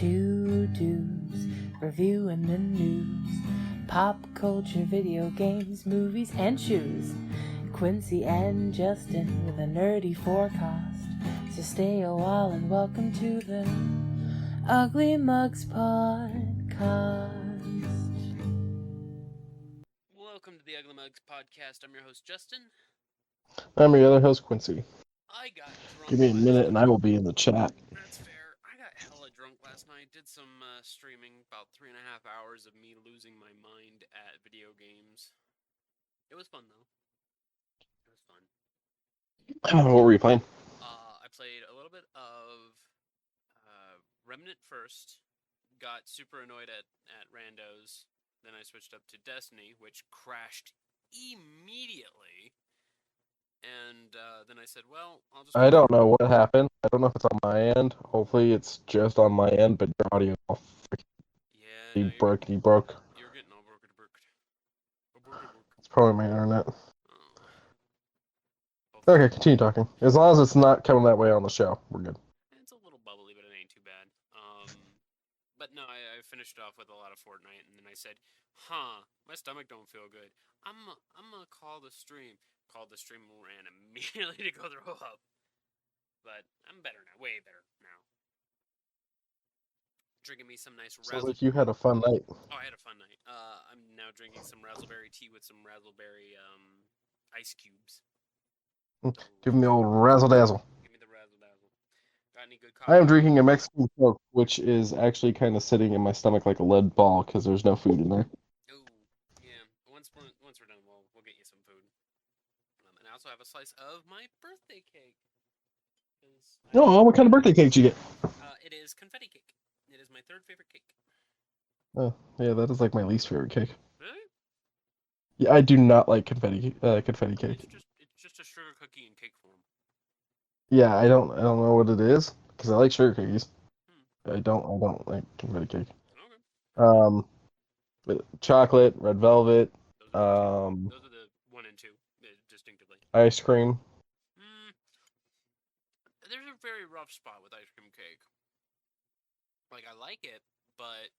Two dudes reviewing the news, pop culture, video games, movies, and shoes. Quincy and Justin with a nerdy forecast. So stay a while and welcome to the Ugly Mugs Podcast. Welcome to the Ugly Mugs Podcast. I'm your host, Justin. I'm your other host, Quincy. I got drunk. Give me a minute and I will be in the chat. That's fair. I got hella drunk last night. Did some streaming, about 3.5 hours of me losing my mind at video games. It was fun, though. It was fun. What were you playing? I played a little bit of Remnant first. Got super annoyed at randos. Then I switched up to Destiny, which crashed immediately. And then I said, well, I'll just... I don't know what happened. I don't know if it's on my end. Hopefully it's just on my end, but your audio is all freaking... Yeah, He broke. You're getting all broken. It's probably my internet. Oh. Okay, continue talking. As long as it's not coming that way on the show, we're good. It's a little bubbly, but it ain't too bad. But no, I finished off with a lot of Fortnite, and then I said, my stomach don't feel good. I'm gonna call the stream. Called the stream and ran immediately to go throw up. But I'm better now, way better now. Drinking me some nice Sounds like you had a fun night. Oh, I had a fun night. I'm now drinking some raspberry tea with some raspberry ice cubes. Give me the old razzle-dazzle. Give me the razzle-dazzle. Got any good coffee? I am drinking a Mexican Coke, which is actually kind of sitting in my stomach like a lead ball because there's no food in there. Oh, yeah. Once we're done, we'll get you some food. And I also have a slice of my birthday cake. Oh, what kind of birthday cake did you get? It is confetti cake. It is my third favorite cake. Oh, yeah, that is like my least favorite cake. Really? Yeah, I do not like confetti cake. It's just a sugar cookie in cake form. Yeah, I don't know what it is because I like sugar cookies. I don't like confetti cake. Okay. Chocolate, red velvet, Those are the 1 and 2, distinctively. ice cream. There's a very rough spot with ice cream cake. Like, I like it, but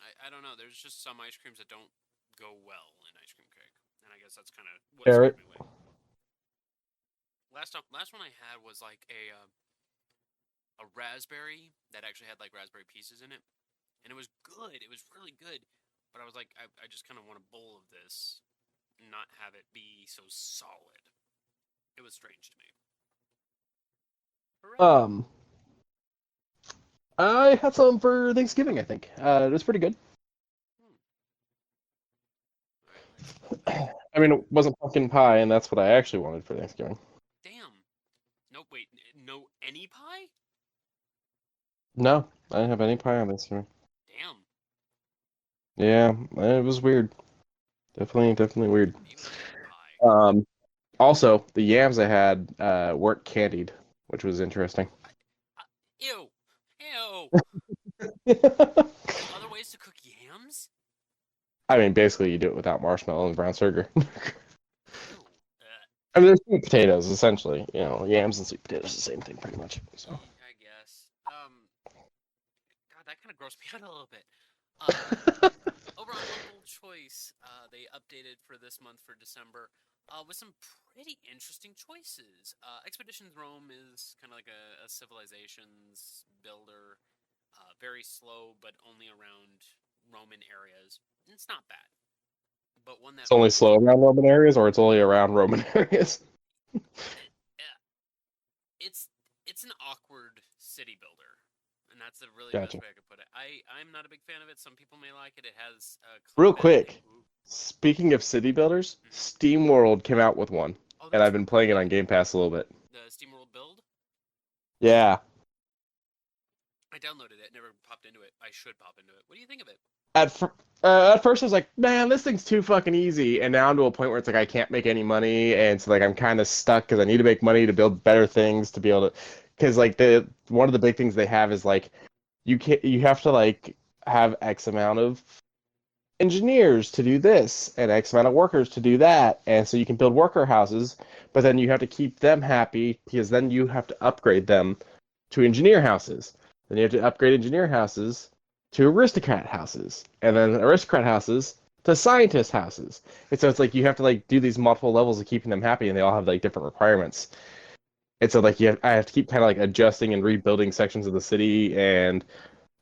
I don't know. There's just some ice creams that don't go well in ice cream cake, and I guess that's kind of what scared me away. Last one I had was like a raspberry that actually had like raspberry pieces in it, and it was good. It was really good, but I was like, I just kind of want a bowl of this, and not have it be so solid. It was strange to me. Hooray. I had some for Thanksgiving, I think. It was pretty good. I mean, it wasn't pumpkin pie, and that's what I actually wanted for Thanksgiving. Damn. No, wait, no any pie? No, I didn't have any pie on Thanksgiving. Damn. Yeah, it was weird. Definitely weird. Pie. Also, the yams I had weren't candied, which was interesting. Ew. Other ways to cook yams? I mean, basically, you do it without marshmallow and brown sugar. I mean, there's sweet potatoes, essentially. You know, yams and sweet potatoes, the same thing, pretty much. So. I guess. God, that kind of grossed me out a little bit. Over on Local Choice, they updated for this month for December with some pretty interesting choices. Expeditions Rome is kind of like a civilizations builder. Very slow, but only around Roman areas. It's not bad. But one that... It's only slow around Roman areas, or it's only around Roman areas? It's an awkward city builder. And that's the really Gotcha. best way I could put it. I'm not a big fan of it. Some people may like it. It has... Real quick, speaking of city builders, SteamWorld came out with one. And I've been playing it on Game Pass a little bit. The SteamWorld build? Yeah. I downloaded it, never popped into it. I should pop into it. What do you think of it? At first I was like, man, this thing's too fucking easy, and now I'm to a point where it's like I can't make any money, and so like I'm kind of stuck because I need to make money to build better things to be able to, because like one of the big things they have is like you have to like have X amount of engineers to do this and X amount of workers to do that, and so you can build worker houses, but then you have to keep them happy because then you have to upgrade them to engineer houses. Then you have to upgrade engineer houses to aristocrat houses, and then aristocrat houses to scientist houses. And so it's like you have to like do these multiple levels of keeping them happy, and they all have like different requirements. And so like I have to keep kind of like adjusting and rebuilding sections of the city, and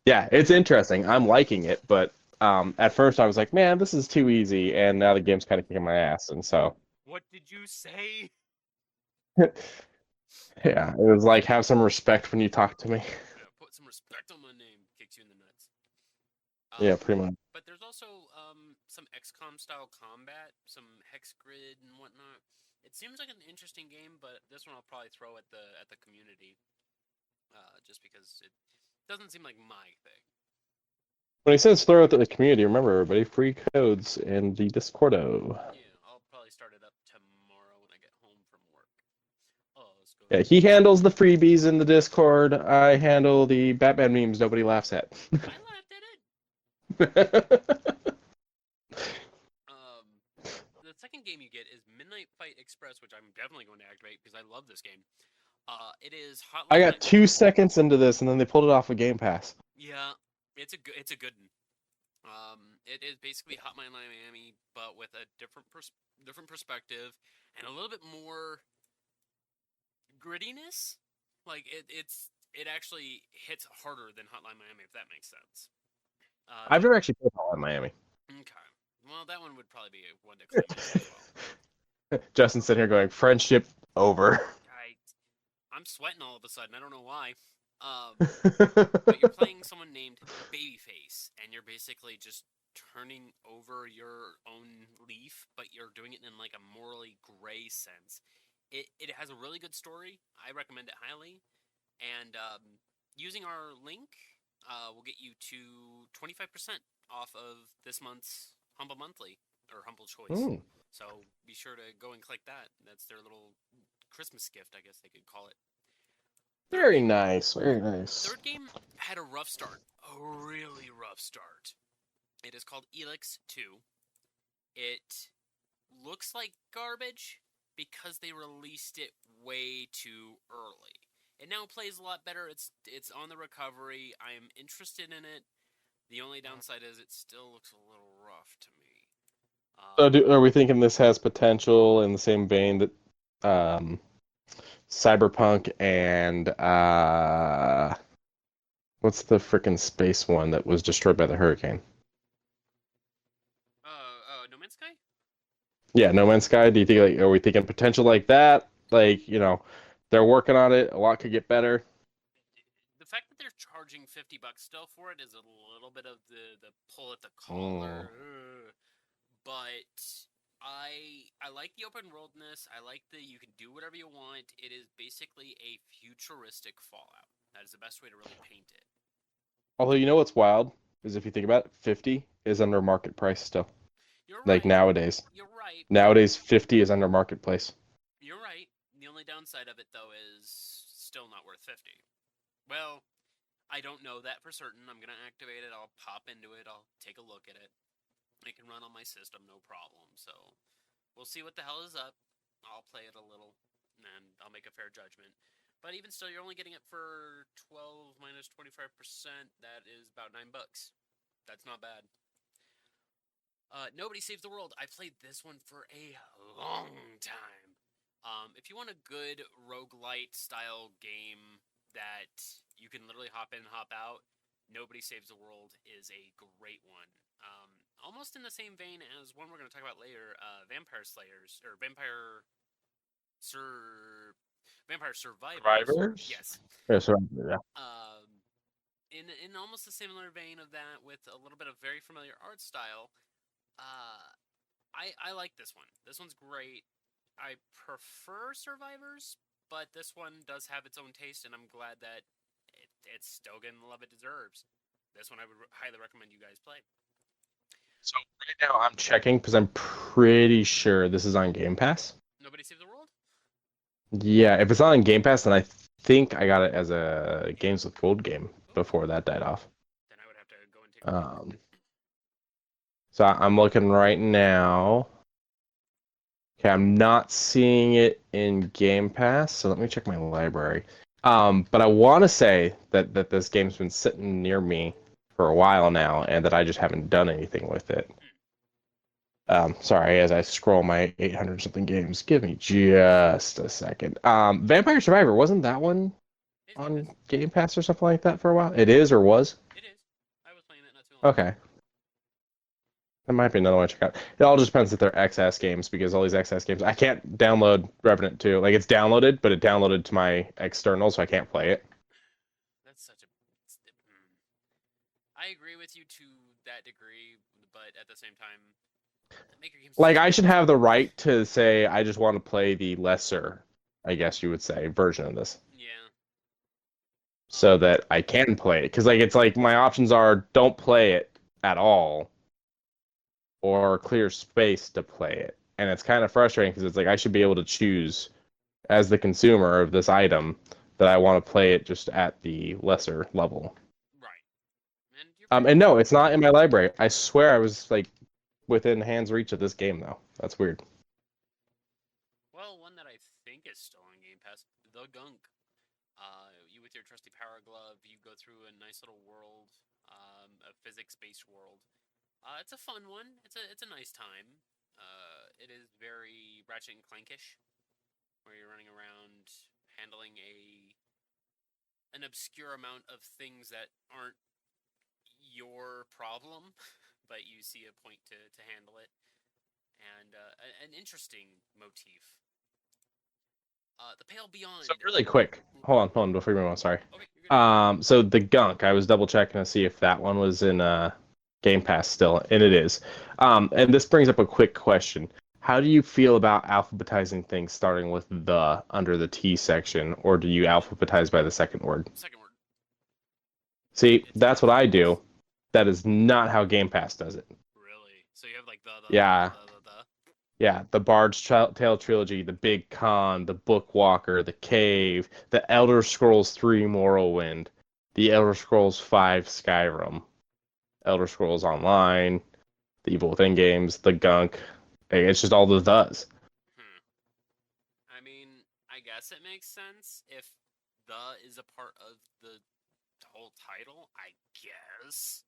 yeah, it's interesting. I'm liking it, but at first I was like, man, this is too easy, and now the game's kind of kicking my ass, and so What did you say? yeah, it was like have some respect when you talk to me. Yeah, put some respect on my name. Kicks you in the nuts. Yeah, pretty much. But there's also some XCOM style combat, some hex grid and whatnot. It seems like an interesting game, but this one I'll probably throw at the community, just because it doesn't seem like my thing. When he says throw it to the community, remember everybody, free codes in the Discordo. Yeah, I'll probably start it up tomorrow when I get home from work. Oh, let's go. Yeah, he handles the freebies in the Discord. I handle the Batman memes nobody laughs at. I laughed at it. The second game you get is Midnight Fight Express, which I'm definitely going to activate because I love this game. It is Hotline. I got 2 seconds into this, and then they pulled it off of Game Pass. Yeah, it's a good one. It is basically Hotline Miami, but with a different perspective and a little bit more grittiness. Like it actually hits harder than Hotline Miami, if that makes sense. I've never actually played Hotline Miami. Okay, well that one would probably be one to claim as well. Justin's sitting here going, friendship over. I'm sweating all of a sudden. I don't know why. But you're playing someone named Babyface, and you're basically just turning over your own leaf, but you're doing it in like a morally gray sense. It has a really good story. I recommend it highly. And using our link will get you to 25% off of this month's Humble Monthly, or Humble Choice. Mm. So be sure to go and click that. That's their little Christmas gift, I guess they could call it. Very nice, very nice. Third game had a rough start. A really rough start. It is called Elix 2. It looks like garbage because they released it way too early. It now plays a lot better. It's on the recovery. I am interested in it. The only downside is it still looks a little rough to me. So are we thinking this has potential in the same vein that Cyberpunk and what's the frickin' space one that was destroyed by the hurricane? No Man's Sky? Yeah, No Man's Sky. Do you think are we thinking potential like that? Like, they're working on it. A lot could get better. The fact that they're charging $50 still for it is a little bit of the pull at the collar. But I like the open worldness. I like that you can do whatever you want. It is basically a futuristic Fallout. That is the best way to really paint it. Although, you know what's wild is if you think about it, 50 is under market price still. You're right. Like nowadays. You're right. Nowadays, 50 is under marketplace. You're right. The only downside of it, though, is still not worth 50. Well, I don't know that for certain. I'm going to activate it. I'll pop into it. I'll take a look at it. It can run on my system, no problem. So we'll see what the hell is up. I'll play it a little, and I'll make a fair judgment. But even still, you're only getting it for 12 minus 25%. That is about $9. That's not bad. Nobody Saves the World. I played this one for a long time. If you want a good roguelite style game that you can literally hop in and hop out, Nobody Saves the World is a great one. Almost in the same vein as one we're going to talk about later, Vampire Slayers, or Vampire Survivors. Yes. Yeah, Survivor, yeah. In almost a similar vein of that, with a little bit of very familiar art style, I like this one. This one's great. I prefer Survivors, but this one does have its own taste, and I'm glad that it's still getting the love it deserves. This one I would highly recommend you guys play. So right now I'm checking because I'm pretty sure this is on Game Pass. Nobody Saves the World? Yeah, if it's not on Game Pass, then I think I got it as a Games with Gold game before that died off. Then I would have to go and take a look. So I'm looking right now. Okay, I'm not seeing it in Game Pass, so let me check my library. But I want to say that this game's been sitting near me for a while now, and that I just haven't done anything with it. Sorry, as I scroll my 800 something games, give me just a second. Vampire Survivor, wasn't that one It's Game on Pass. Game Pass or something like that for a while? It is or was? It is. I was playing it not too long ago. Okay. That might be another one to check out. It all just depends if they're XS games because all these XS games, I can't download Revenant 2. Like it's downloaded, but it downloaded to my external, so I can't play it. That's such a. I agree with you to that degree, but at the same time, Maker Games. Like I should have the right to say I just want to play the lesser, I guess you would say, version of this. Yeah. So that I can play it. Because like it's like my options are don't play it at all or clear space to play it. And it's kind of frustrating because it's like I should be able to choose as the consumer of this item that I want to play it just at the lesser level. Right. And you're And no, it's not in my library. I swear I was like within hand's reach of this game though. That's weird. Well, one that I think is still on Game Pass, The Gunk. You with your trusty power glove, you go through a nice little world, a physics-based world. It's a fun one. It's a nice time. It is very Ratchet and Clankish, where you're running around handling an obscure amount of things that aren't your problem, but you see a point to handle it, and an interesting motif. The Pale Beyond. So really quick, hold on before you move on. Sorry. Okay, you're good. So the Gunk, I was double checking to see if that one was in Game Pass still, and it is. And this brings up a quick question: how do you feel about alphabetizing things starting with the under the T section, or do you alphabetize by the second word? Second word. See, that's what I do. That is not how Game Pass does it. Really? So you have like the Yeah. the. Yeah, the Bard's Tale trilogy, the Big Con, the Bookwalker, the Cave, the Elder Scrolls 3 Morrowind, the Elder Scrolls 5 Skyrim, Elder Scrolls Online, the Evil Within games, the Gunk. It's just all the thes. Hmm. I mean, I guess it makes sense if the is a part of the whole title. I guess.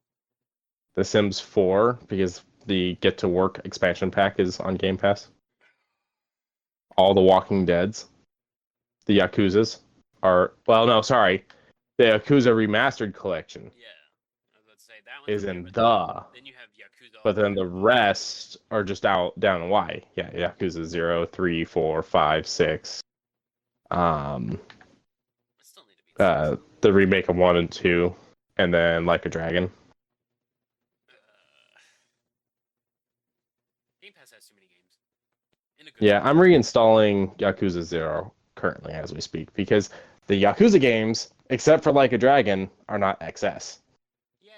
The Sims 4, because the Get to Work expansion pack is on Game Pass. All the Walking Deads, the Yakuzas are, well, no, sorry. The Yakuza Remastered Collection Yeah. I was about to say that one's is okay, in but the. then you have Yakuza. But then the All rest are just out down in Y. Yeah, Yakuza 0, 3, 4, 5, 6. I still need to beat six. The remake of 1 and 2, and then Like a Dragon. Game Pass has too many games. In a good Yeah, sense. I'm reinstalling Yakuza 0 currently as we speak because the Yakuza games, except for Like a Dragon, are not XS. Yay.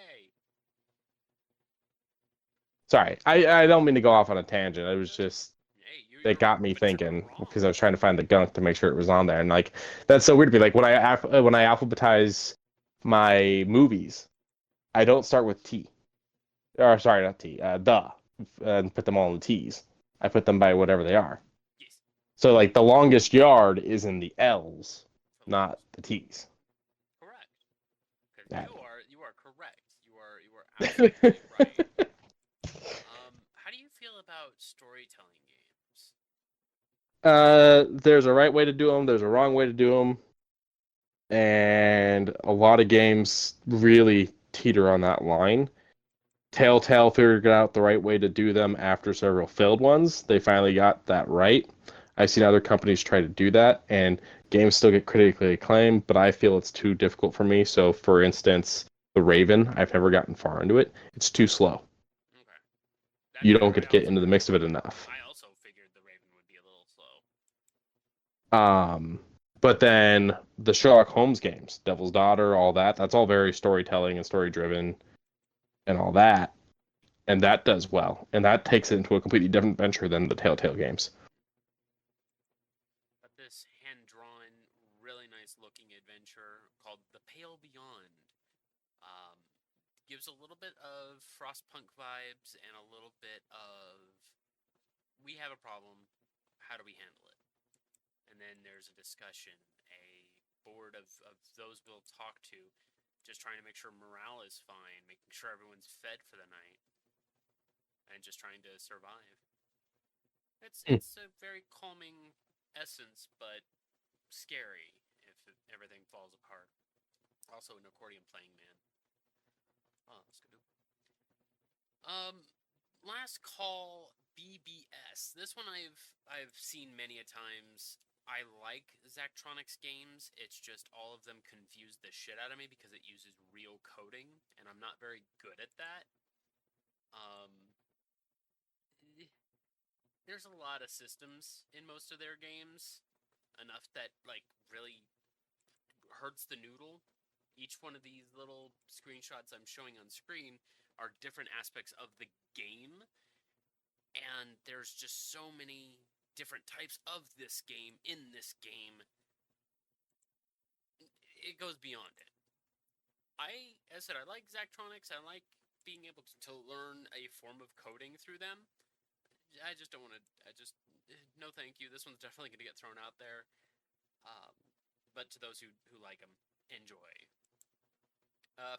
Sorry, I don't mean to go off on a tangent. It was just Hey, it got me but you're thinking wrong. because I was trying to find the gunk to make sure it was on there, and like that's so weird to me. Like when I alphabetize my movies, I don't start with T, or sorry, not T, and put them all in T's. I put them by whatever they are. Yes. So like the longest yard is in the L's, not the T's. Correct. Because Yeah. you are correct. You are absolutely right. How do you feel about storytelling games? There's a right way to do them. There's a wrong way to do them, and a lot of games really teeter on that line. Telltale figured out the right way to do them after several failed ones. They finally got that right. I've seen other companies try to do that, and games still get critically acclaimed, but I feel it's too difficult for me. So, for instance, The Raven, I've never gotten far into it. It's too slow. Okay. That You part don't get to get into the mix of it enough. I also figured the Raven would be a little slow. But then the Sherlock Holmes games, Devil's Daughter, all that, that's all very storytelling and story driven and all that. And that does well. And that takes it into a completely different venture than the Telltale games. But this hand-drawn, really nice-looking adventure called The Pale Beyond um, gives a little bit of Frostpunk vibes and a little bit of we have a problem, how do we handle it? And then there's a discussion, a board of those we'll talk to, just trying to make sure morale is fine, making sure everyone's fed for the night, and just trying to survive. It's a very calming essence, but scary if everything falls apart. Also, an accordion playing man. Oh, that's good. Last Call BBS. This one I've seen many a times. I like Zachtronics games. It's just all of them confuse the shit out of me because it uses real coding, and I'm not very good at that. There's a lot of systems in most of their games, enough that like really hurts the noodle. Each one of these little screenshots I'm showing on screen are different aspects of the game, and there's just so many different types of this game in this game. It goes beyond it. As I said, I like Zachtronics. I like being able to learn a form of coding through them. I just don't want to. No, thank you. This one's definitely going to get thrown out there. But to those who like them, enjoy.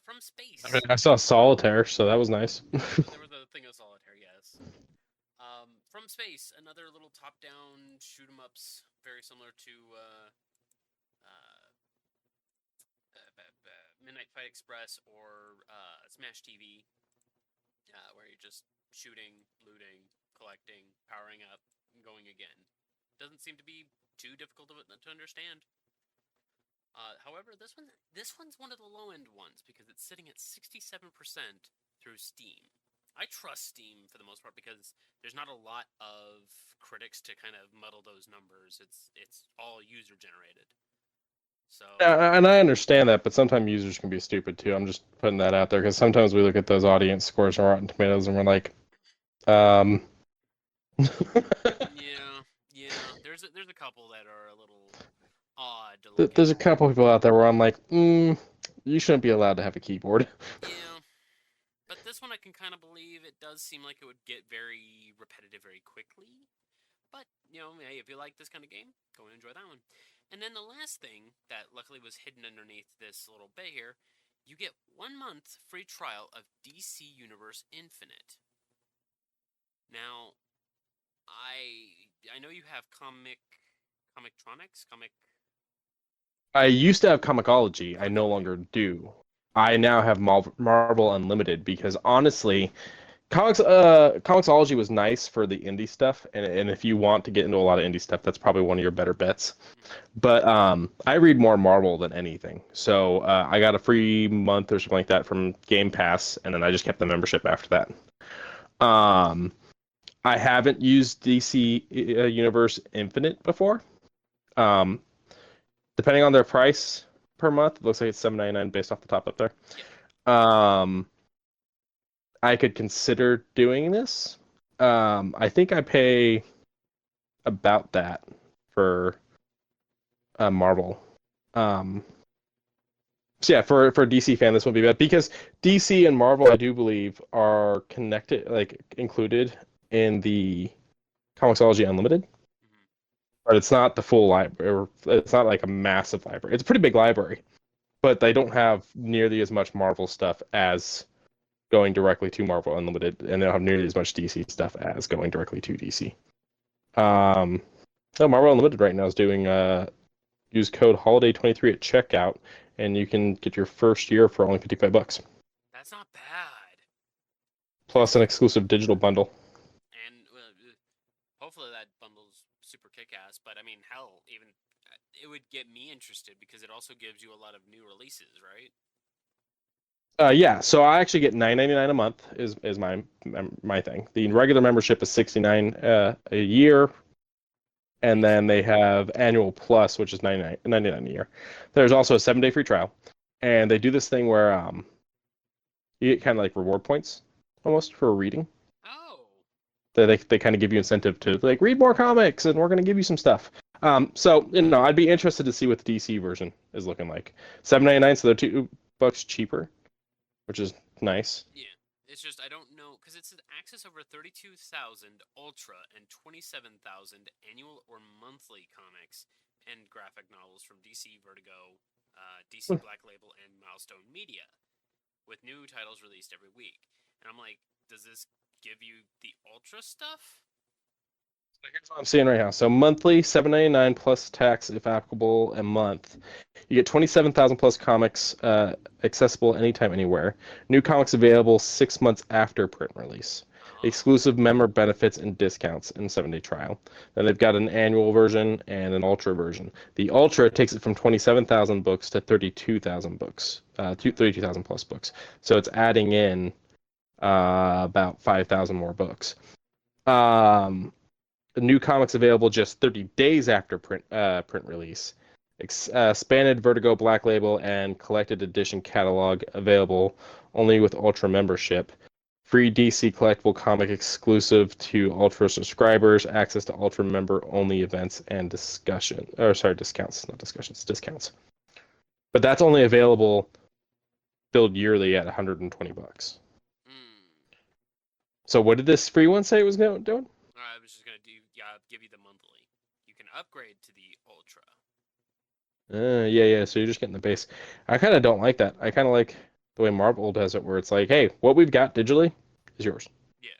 From space. I mean, I saw Solitaire, so that was nice. There was a thing of Solitaire, yes. From space, another little top-down shoot 'em ups, very similar to Midnight Fight Express or Smash TV, where you're just shooting, looting, collecting, powering up, and going again. Doesn't seem to be too difficult to understand. However, this one's one of the low-end ones because it's sitting at 67% through Steam. I trust Steam for the most part because there's not a lot of critics to kind of muddle those numbers. It's all user generated. So Yeah, and I understand that, but sometimes users can be stupid too. I'm just putting that out there because sometimes we look at those audience scores on Rotten Tomatoes and we're like, yeah. There's a couple that are a little odd to look There's a at. couple people out there where I'm like, you shouldn't be allowed to have a keyboard. Yeah. But this one I can kind of believe. It does seem like it would get very repetitive very quickly. But, hey, if you like this kind of game, go and enjoy that one. And then the last thing that luckily was hidden underneath this little bay here, you get 1 month free trial of DC Universe Infinite. Now, I know you have Comictronics? I used to have Comicology. I no longer do. I now have Marvel Unlimited because honestly, Comixology was nice for the indie stuff, and if you want to get into a lot of indie stuff, that's probably one of your better bets. But I read more Marvel than anything, so I got a free month or something like that from Game Pass, and then I just kept the membership after that. I haven't used DC Universe Infinite before. Depending on their price per month, it looks like it's $7.99 based off the top up there. Yep. I could consider doing this. I think I pay about that for Marvel. So yeah, for a DC fan, this won't be bad because DC and Marvel, I do believe, are connected, like included in the Comixology Unlimited. But it's not the full library. It's not like a massive library. It's a pretty big library, but they don't have nearly as much Marvel stuff as going directly to Marvel Unlimited, and they don't have nearly as much DC stuff as going directly to DC. No, Marvel Unlimited right now is doing use code Holiday23 at checkout, and you can get your first year for only $55. That's not bad. Plus an exclusive digital bundle. And hopefully that bundle's super kick-ass. But I mean, hell, even it would get me interested because it also gives you a lot of new releases, right? Yeah, so I actually get $9.99 a month is my thing. The regular membership is $69 a year, and then they have annual plus, which is $99 a year. There's also a 7-day free trial, and they do this thing where you get kind of like reward points almost for reading. Oh. They kind of give you incentive to like read more comics, and we're going to give you some stuff. So I'd be interested to see what the DC version is looking like. $7.99, so they're $2 cheaper, which is nice. Yeah. It's just I don't know because it says access over 32,000 ultra and 27,000 annual or monthly comics. and graphic novels from DC Vertigo, DC Black Label, and Milestone Media, with new titles released every week. And I'm like, does this give you the Ultra stuff? Here's what I'm seeing right now. So monthly, $7.99 plus tax if applicable a month. You get 27,000 plus comics accessible anytime, anywhere. New comics available 6 months after print release. Exclusive member benefits and discounts and 7-day trial. Then they've got an annual version and an ultra version. The ultra takes it from 27,000 books to 32,000 books, 32,000 plus books. So it's adding in about 5,000 more books. The new comics available just 30 days after print release. Expanded Vertigo Black Label and collected edition catalog available only with Ultra membership. Free DC collectible comic exclusive to Ultra subscribers. Access to Ultra member only events and discounts, not discussions, discounts. But that's only available billed yearly at $120. So what did this free one say it was doing? I was just gonna give you the monthly. You can upgrade to the Ultra. Yeah. So you're just getting the base. I kind of don't like that. I kind of like the way Marvel does it, where it's like, hey, what we've got digitally is yours. Yeah.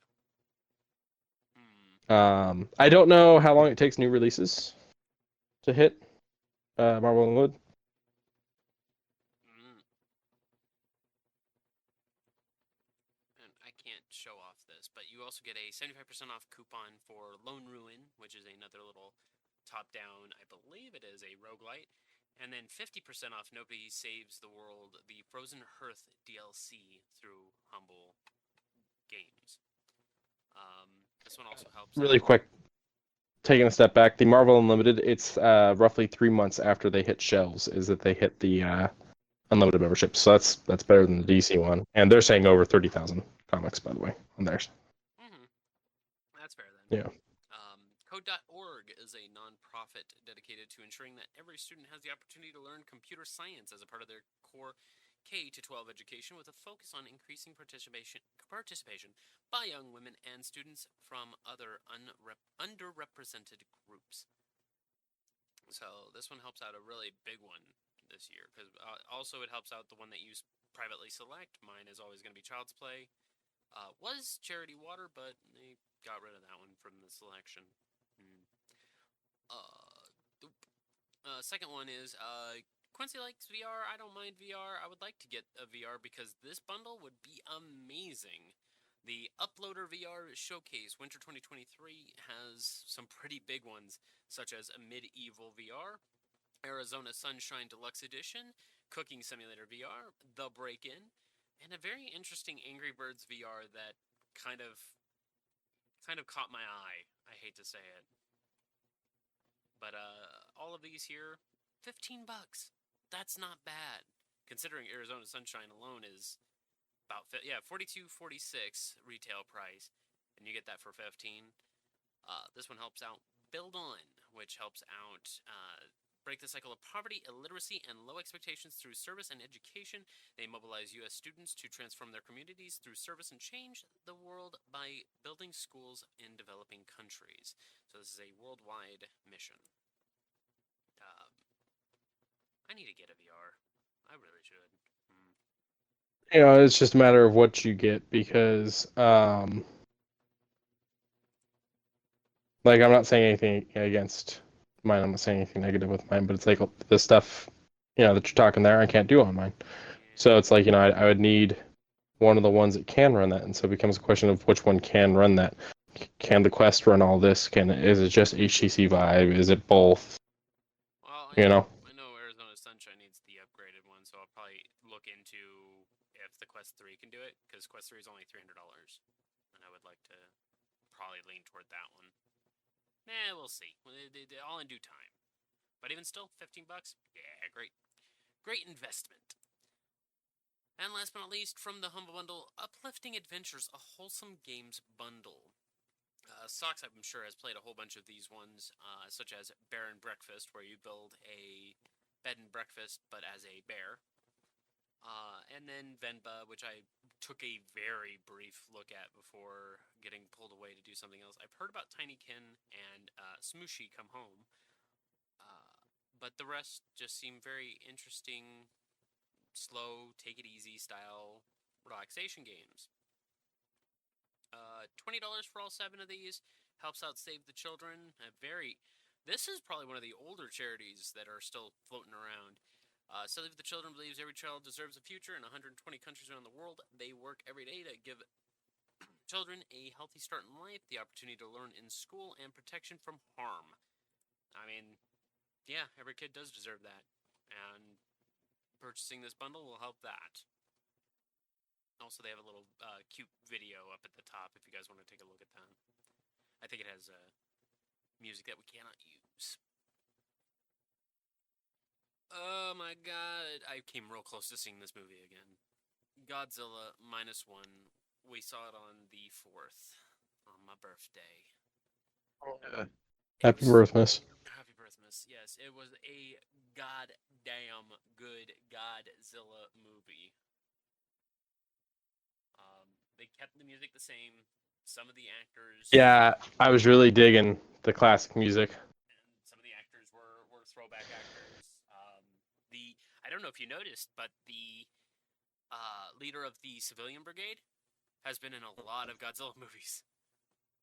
I don't know how long it takes new releases to hit Marvel Unlimited. And I can't show off this, but you also get a 75% off coupon for Lone Ruin, which is another little top-down, I believe it is a roguelite. And then 50% off Nobody Saves the World, the Frozen Hearth DLC through Humble Games. This one also helps. Really quick, taking a step back, the Marvel Unlimited, it's roughly 3 months after they hit shelves is that they hit the unlimited membership. So that's better than the DC one. And they're saying over 30,000 comics, by the way, on theirs. That's fair then. Yeah. Code.org is a nonprofit dedicated to ensuring that every student has the opportunity to learn computer science as a part of their core K-12 education, with a focus on increasing participation by young women and students from other underrepresented groups. So this one helps out a really big one this year, because also it helps out the one that you privately select. Mine is always going to be Child's Play. Was Charity Water, but they got rid of that one from the selection. Second one is Quincy likes VR. I don't mind VR. I would like to get a VR because this bundle would be amazing. The Uploader VR Showcase Winter 2023 has some pretty big ones, such as a Medieval VR, Arizona Sunshine Deluxe Edition, Cooking Simulator VR, The Break-In, and a very interesting Angry Birds VR that kind of caught my eye. I hate to say it. But all of these here, $15. That's not bad, considering Arizona Sunshine alone is about $42.46 retail price, and you get that for $15. This one helps out Build On, which helps out break the cycle of poverty, illiteracy, and low expectations through service and education. They mobilize U.S. students to transform their communities through service and change the world by building schools in developing countries. So this is a worldwide mission. I need to get a VR. I really should. It's just a matter of what you get, because like, I'm not saying anything against mine. I'm not saying anything negative with mine, but it's like the stuff, that you're talking there, I can't do on mine. So it's like, I would need one of the ones that can run that, and so it becomes a question of which one can run that. Can the Quest run all this? Is it just HTC Vive? Is it both? Well, I know Arizona Sunshine needs the upgraded one, so I'll probably look into if the Quest 3 can do it, because Quest 3 is only $300, and I would like to probably lean toward that one. We'll see. All in due time. But even still, $15? Yeah, great investment. And last but not least, from the Humble Bundle, Uplifting Adventures, a wholesome games bundle. Socks, I'm sure, has played a whole bunch of these ones, such as Bear and Breakfast, where you build a bed and breakfast, but as a bear. And then Venba, which I took a very brief look at before getting pulled away to do something else. I've heard about Tinykin and Smooshy Come Home. but the rest just seem very interesting, slow, take it easy style relaxation games. $20 for all 7 of these helps out Save the Children. This is probably one of the older charities that are still floating around. Save the Children believes every child deserves a future. In 120 countries around the world, they work every day to give children a healthy start in life, the opportunity to learn in school, and protection from harm. I mean, yeah, every kid does deserve that. And purchasing this bundle will help that. Also, they have a little cute video up at the top if you guys want to take a look at that. I think it has music that we cannot use. Oh my god, I came real close to seeing this movie again. Godzilla -1. We saw it on the 4th, on my birthday. Happy birthmas. Happy birthmas, yes. It was a goddamn good Godzilla movie. They kept the music the same. Some of the actors... Yeah, I was really digging the classic music. And some of the actors were throwback actors. I don't know if you noticed, but the leader of the civilian brigade has been in a lot of Godzilla movies.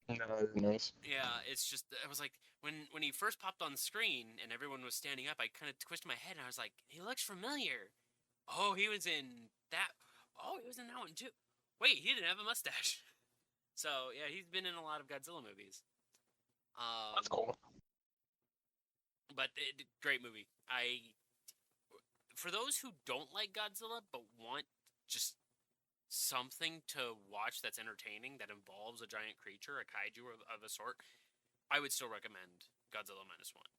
No, I didn't notice. Yeah, it's just, I was like, when he first popped on the screen and everyone was standing up, I kind of twisted my head and I was like, he looks familiar. Oh, he was in that. Oh, he was in that one too. Wait, he didn't have a mustache. So, yeah, he's been in a lot of Godzilla movies. That's cool. But great movie. For those who don't like Godzilla but want just something to watch that's entertaining that involves a giant creature, a kaiju of a sort, I would still recommend Godzilla -1.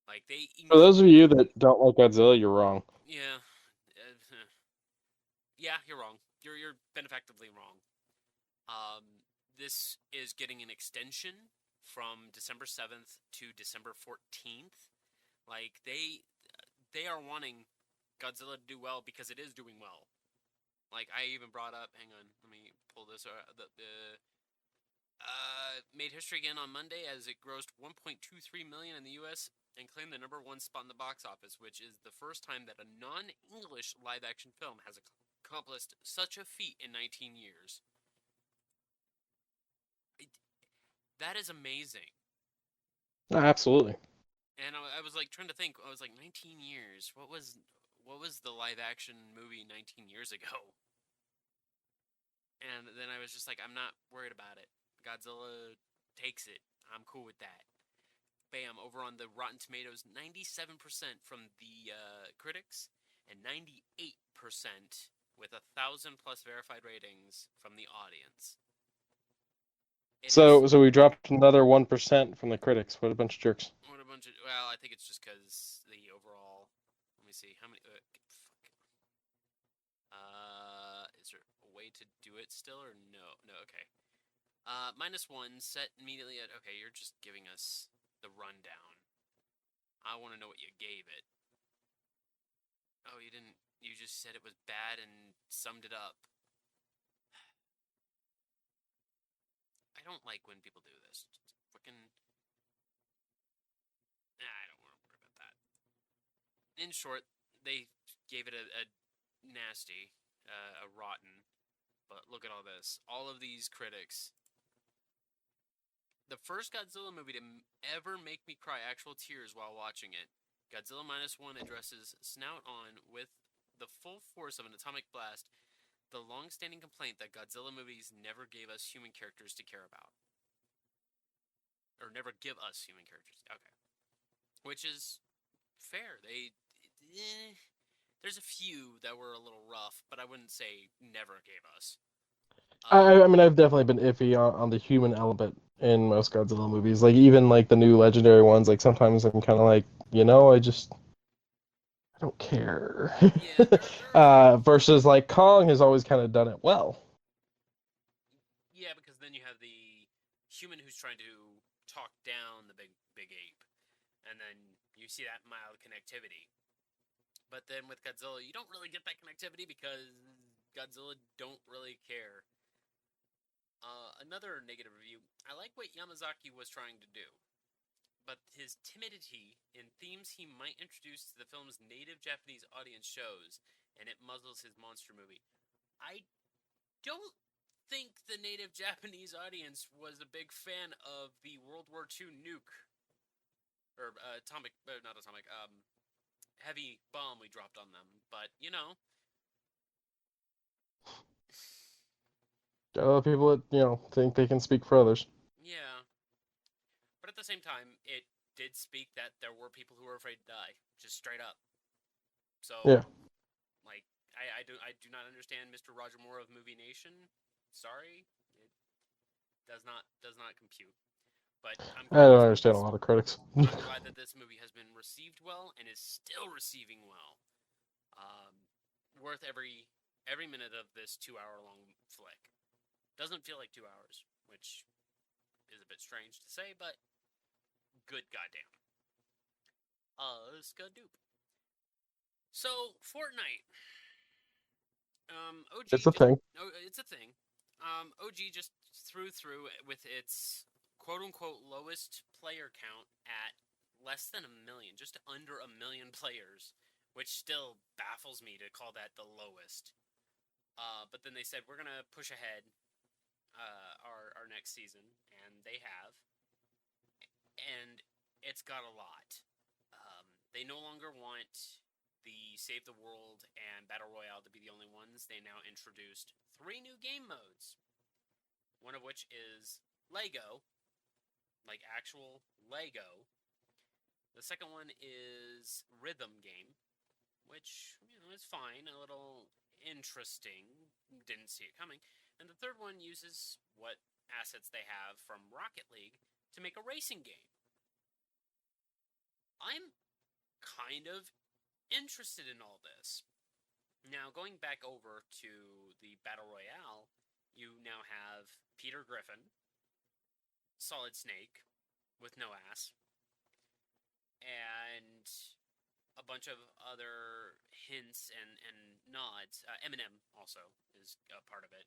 Like For those of you that don't like Godzilla, you're wrong. Yeah. Yeah, you're wrong. You're benefactively wrong. This is getting an extension from December 7th to December 14th. Like they are wanting Godzilla to do well because it is doing well. Like I even brought up, hang on, let me pull this made history again on Monday as it grossed $1.23 million in the U.S. and claimed the #1 spot in the box office, which is the first time that a non-English live-action film has accomplished such a feat in 19 years. That is amazing. Absolutely. And I was like trying to think. I was like, 19 years. What was the live-action movie 19 years ago? And then I was just like, I'm not worried about it. Godzilla takes it. I'm cool with that. Bam, over on the Rotten Tomatoes, 97% from the critics and 98% with 1,000+ verified ratings from the audience. So we dropped another 1% from the critics. What a bunch of jerks. What a bunch of... Well, I think it's just because the overall... Let me see. How many... is there a way to do it still or no? No, okay. -1 set immediately at... Okay, you're just giving us the rundown. I want to know what you gave it. Oh, you didn't... You just said it was bad and summed it up. I don't like when people do this. Freaking... I don't want to worry about that. In short, they gave it a nasty, a rotten. But look at all this. All of these critics. The first Godzilla movie to ever make me cry actual tears while watching it. Godzilla -1 addresses snout on with the full force of an atomic blast the long-standing complaint that Godzilla movies never gave us human characters to care about. Or never give us human characters. Okay. Which is fair. There's a few that were a little rough, but I wouldn't say never gave us. I mean, I've definitely been iffy on the human element in most Godzilla movies. Like, even, like, the new Legendary ones, like, sometimes I'm kind of like, I don't care. Yeah, versus, like, Kong has always kind of done it well. Yeah, because then you have the human who's trying to talk down the big ape, and then you see that mild connectivity. But then with Godzilla, you don't really get that connectivity because Godzilla don't really care. Another negative review. I like what Yamazaki was trying to do. but his timidity in themes he might introduce to the film's native Japanese audience shows, and it muzzles his monster movie. I don't think the native Japanese audience was a big fan of the World War II nuke, or not atomic, heavy bomb we dropped on them, but, Got a lot of people that, think they can speak for others. yeah. But at the same time, it did speak that there were people who were afraid to die, just straight up. So, Yeah. like, I do not understand Mr. Roger Moore of Movie Nation. Sorry, it does not compute. But I'm I glad don't understand a lot of critics. I'm glad that this movie has been received well and is still receiving well. Worth every minute of this 2 hour long flick. Doesn't feel like 2 hours, which is a bit strange to say, but good goddamn. Skadoop. So, Fortnite. OG It's a just, thing. no, it's a thing. OG just through with its quote unquote lowest player count at less than 1 million, just under 1 million players, which still baffles me to call that the lowest. But then they said we're gonna push ahead our next season, and they have, and it's got a lot. They no longer want the Save the World and Battle Royale to be the only ones. They now introduced 3 new game modes. One of which is Lego, like actual Lego. The second one is Rhythm Game, which, is fine, a little interesting. Didn't see it coming. And the third one uses what assets they have from Rocket League to make a racing game. I'm kind of interested in all this. Now, going back over to the Battle Royale, you now have Peter Griffin, Solid Snake, with no ass, and a bunch of other hints and nods. Eminem also is a part of it.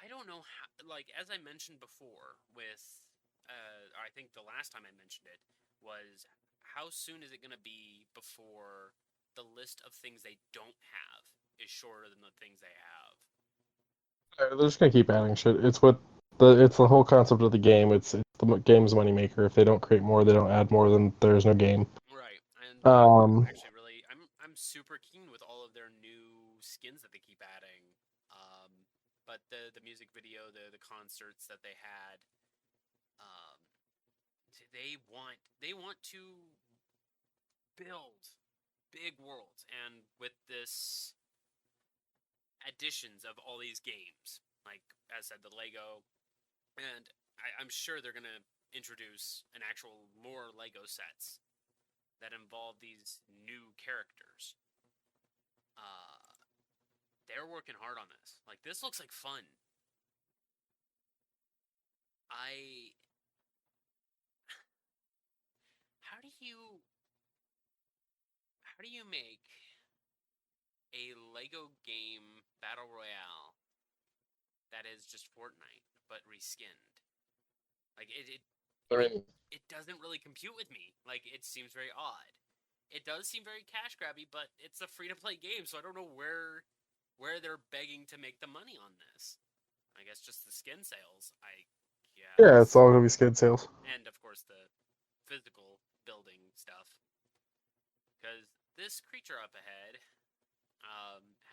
I don't know how, as I mentioned before with, I think the last time I mentioned it, was how soon is it going to be before the list of things they don't have is shorter than the things they have? They're just gonna keep adding shit. It's the whole concept of the game. It's the game's moneymaker. If they don't create more, they don't add more, then there's no game. Right, and Um, actually, really, I'm super keen with all of their new skins that they keep adding. But the music video, the concerts that they had, um, they want to build big worlds, and with this additions of all these games, like as I said, the Lego, and I'm sure they're gonna introduce an actual more Lego sets that involve these new characters. They're working hard on this. Like, this looks like fun. I how do you make a Lego game battle royale that is just Fortnite but reskinned? Like, I mean, it doesn't really compute with me. Like, it seems very odd. It does seem very cash grabby, but it's a free to play game, so I don't know where they're begging to make the money on this. I guess just the skin sales, I guess. yeah, it's all gonna be skin sales. And of course the physical building stuff. Because this creature up ahead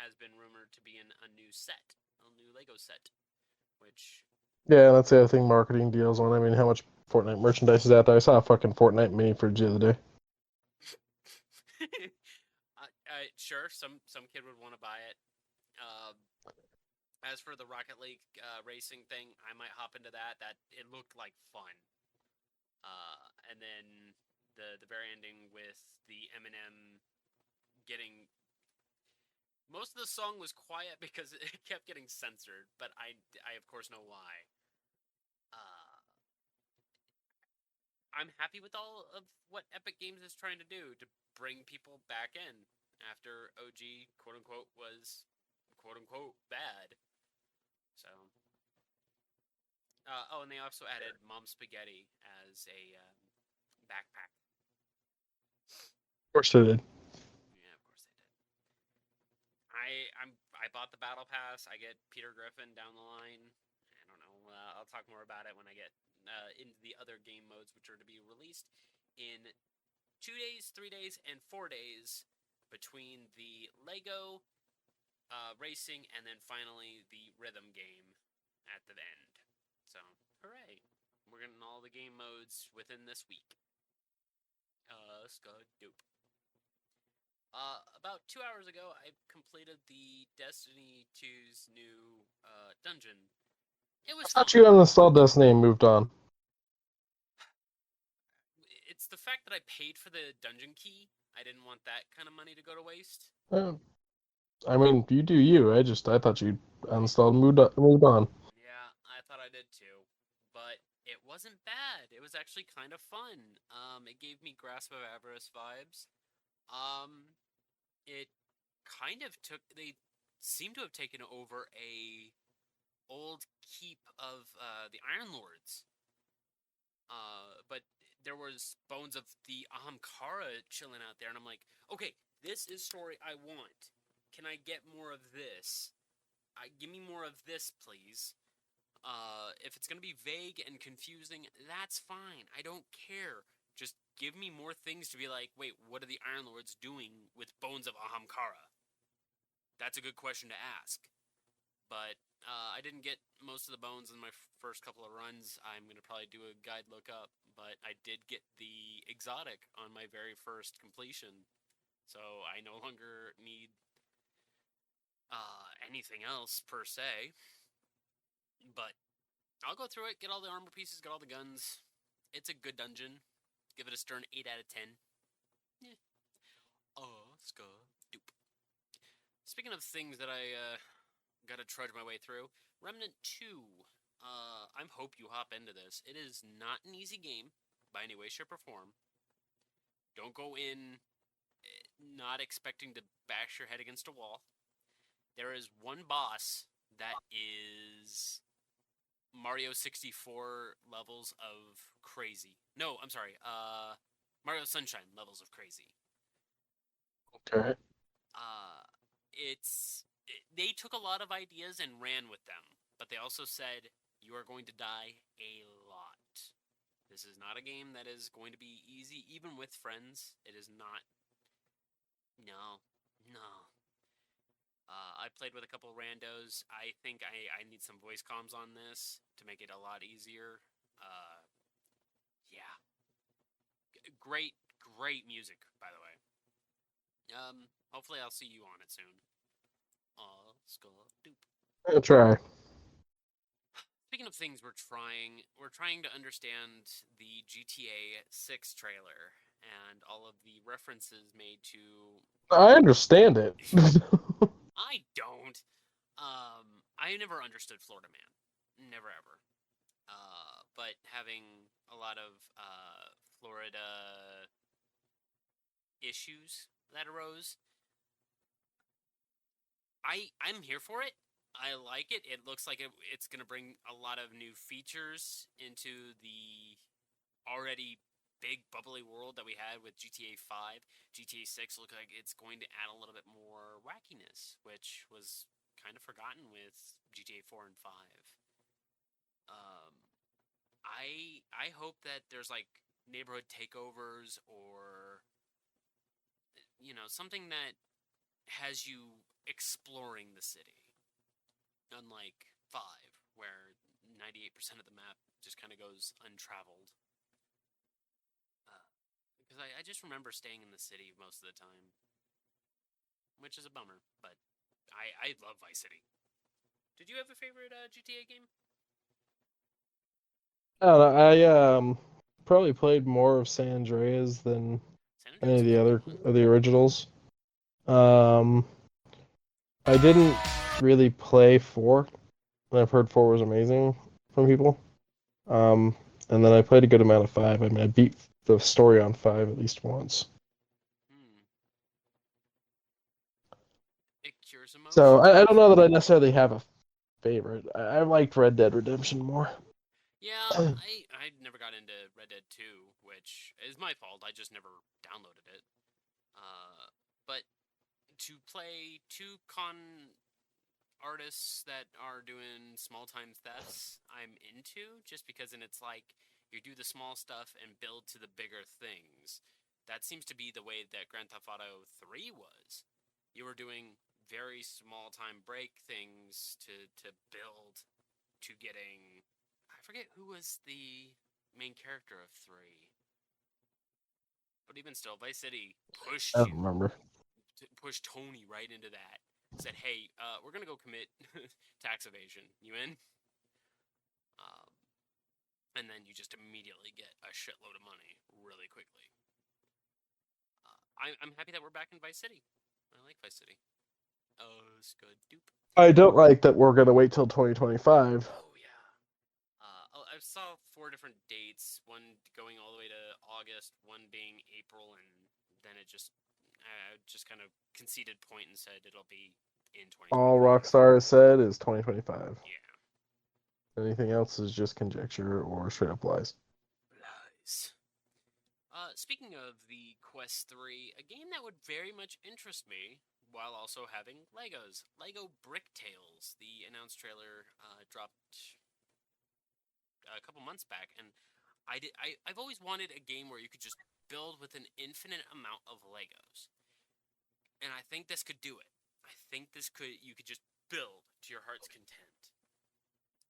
has been rumored to be in a new set, a new Lego set, which Yeah, that's the other thing. Marketing deals on. I mean, how much Fortnite merchandise is out there? I saw a fucking Fortnite mini fridge the other day. sure, some kid would want to buy it. As for the Rocket League racing thing, I might hop into that. That it looked like fun. And then the very ending with the Eminem getting, most of the song was quiet because it kept getting censored, but I of course know why. I'm happy with all of what Epic Games is trying to do to bring people back in after OG quote unquote was quote unquote bad. So Oh, and they also added Mom Spaghetti as a backpack. Of course they did. Yeah, of course they did. I bought the battle pass. I get Peter Griffin down the line. I don't know. I'll talk more about it when I get into the other game modes, which are to be released in 2 days, 3 days, and 4 days between the Lego racing and then finally the rhythm game at the end. So, hooray! We're getting all the game modes within this week. Dope. About 2 hours ago, I completed the Destiny 2's new dungeon. It was I fun. thought you uninstalled Destiny and moved on. It's the fact that I paid for the dungeon key. I didn't want that kind of money to go to waste. I mean, you do you. I thought you uninstalled and moved on. Yeah, I thought I did too. But it wasn't bad. It was actually kind of fun. It gave me Grasp of Avarice vibes. Um, it kind of took. They seem to have taken over a old keep of the Iron Lords. But there was bones of the Ahamkara chilling out there, and I'm like, okay, this is story I want. Can I get more of this? Give me more of this, please. If it's gonna be vague and confusing, that's fine. I don't care. Just give me more things to be like, wait, what are the Iron Lords doing with bones of Ahamkara? That's a good question to ask. But I didn't get most of the bones in my first couple of runs. I'm going to probably do a guide lookup, but I did get the exotic on my very first completion. So I no longer need anything else per se. But I'll go through it, get all the armor pieces, get all the guns. It's a good dungeon. Give it a stern 8 out of 10. Yeah. Doop. Speaking of things that I gotta trudge my way through, Remnant 2. I hope you hop into this. It is not an easy game by any way, shape, or form. Don't go in not expecting to bash your head against a wall. There is one boss that is Mario 64 levels of crazy. No, I'm sorry. Mario Sunshine levels of crazy. Okay. They took a lot of ideas and ran with them, but they also said you are going to die a lot. This is not a game that is going to be easy, even with friends. It is not. No. I played with a couple randos. I think I need some voice comms on this to make it a lot easier. Yeah. Great music, by the way. Hopefully I'll see you on it soon. Doop. I'll try. Speaking of things we're trying to understand the GTA 6 trailer and all of the references made to. I understand it. I don't. I never understood Florida Man. Never ever. But having a lot of Florida issues that arose, I'm here for it. I like it. It looks like it's going to bring a lot of new features into the already big bubbly world that we had with GTA 5. GTA 6 looks like it's going to add a little bit more wackiness, which was kind of forgotten with GTA 4 and 5. I hope that there's like neighborhood takeovers or something that has you exploring the city. Unlike 5, where 98% of the map just kind of goes untraveled. Because I just remember staying in the city most of the time, which is a bummer, but I love Vice City. Did you have a favorite GTA game? I probably played more of San Andreas than San any Andreas of was the a other good one. of the originals. I didn't really play 4. I've heard 4 was amazing from people. And then I played a good amount of 5. I mean, I beat the story on 5 at least once. It cures emotion. So I don't know that I necessarily have a favorite. I liked Red Dead Redemption more. Yeah, I never got into Red Dead 2, which is my fault. I just never downloaded it. But to play two artists that are doing small time thefts, I'm into, just because then it's like you do the small stuff and build to the bigger things. That seems to be the way that Grand Theft Auto 3 was. You were doing very small time break things to build to getting. I forget who was the main character of 3. But even still, Vice City I pushed don't remember. pushed Tony right into that. Said, "Hey, we're gonna go commit tax evasion. You in?" Um, and then you just immediately get a shitload of money really quickly. I'm happy that we're back in Vice City. I like Vice City. Oh, it's good. Doop. I don't like that we're gonna wait till 2025. Oh yeah. I saw 4 different dates. One going all the way to August, one being April, and then it just kind of conceded point and said it'll be in 2025. All Rockstar has said is 2025. Yeah. Anything else is just conjecture or straight up lies. Lies. Speaking of the Quest 3, a game that would very much interest me while also having Legos. Lego Brick Tales. The announced trailer dropped a couple months back, and I've always wanted a game where you could just build with an infinite amount of Legos. And I think this could do it. I think you could just build to your heart's content.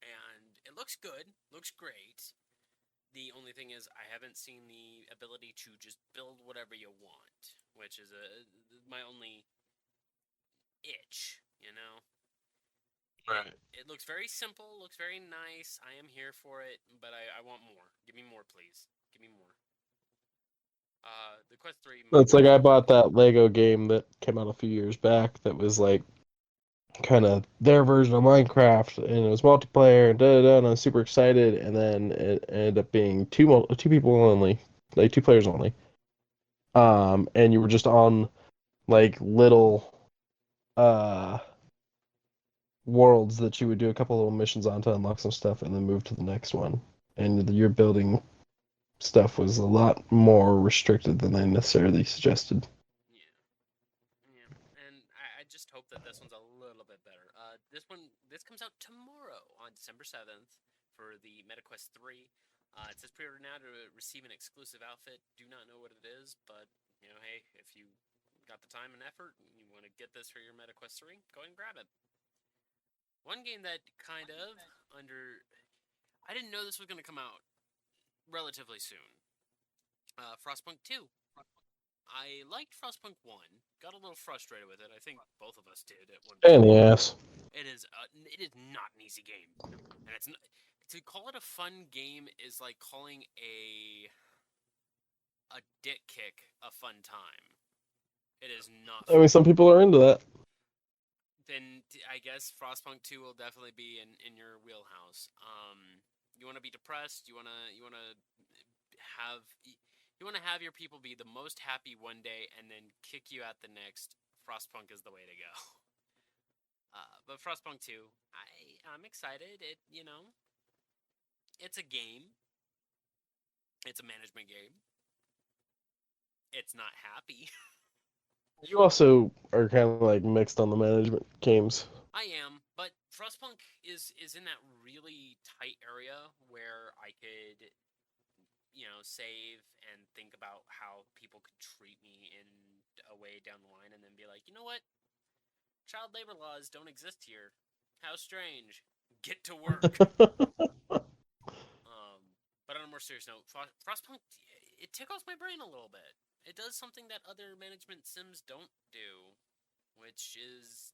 And it looks good, looks great. The only thing is, I haven't seen the ability to just build whatever you want, which is my only itch, you know? Right. It looks very simple, looks very nice. I am here for it, but I want more. Give me more, please. Give me more. The Quest 3... It's like I bought that Lego game that came out a few years back that was like kind of their version of Minecraft, and it was multiplayer, and and I was super excited, and then it ended up being two people only, like 2 players only. And you were just on like little uh worlds that you would do a couple little missions on to unlock some stuff, and then move to the next one. And your building stuff was a lot more restricted than they necessarily suggested. Yeah. Yeah, and I just hope that this one's a little bit better. This comes out tomorrow on December 7th for the MetaQuest 3. It says pre-order now to receive an exclusive outfit. Do not know what it is, but hey, if you got the time and effort and you want to get this for your MetaQuest 3, go ahead and grab it. One game that I didn't know this was going to come out relatively soon. Frostpunk 2. I liked Frostpunk 1, got a little frustrated with it. I think both of us did at one And point. the ass. It is not an easy game. And it's not, to call it a fun game is like calling a dick kick a fun time. It is not I mean, some people are into that. Then I guess Frostpunk 2 will definitely be in your wheelhouse. You want to be depressed, you want to have your people be the most happy one day and then kick you out the next. Frostpunk is the way to go. But Frostpunk 2, I'm excited. It's a game. It's a management game. It's not happy. You also are kind of like mixed on the management games. I am, but Frostpunk is in that really tight area where I could save and think about how people could treat me in a way down the line and then be like, you know what? Child labor laws don't exist here. How strange. Get to work. But on a more serious note, Frostpunk, it tickles my brain a little bit. It does something that other management sims don't do, which is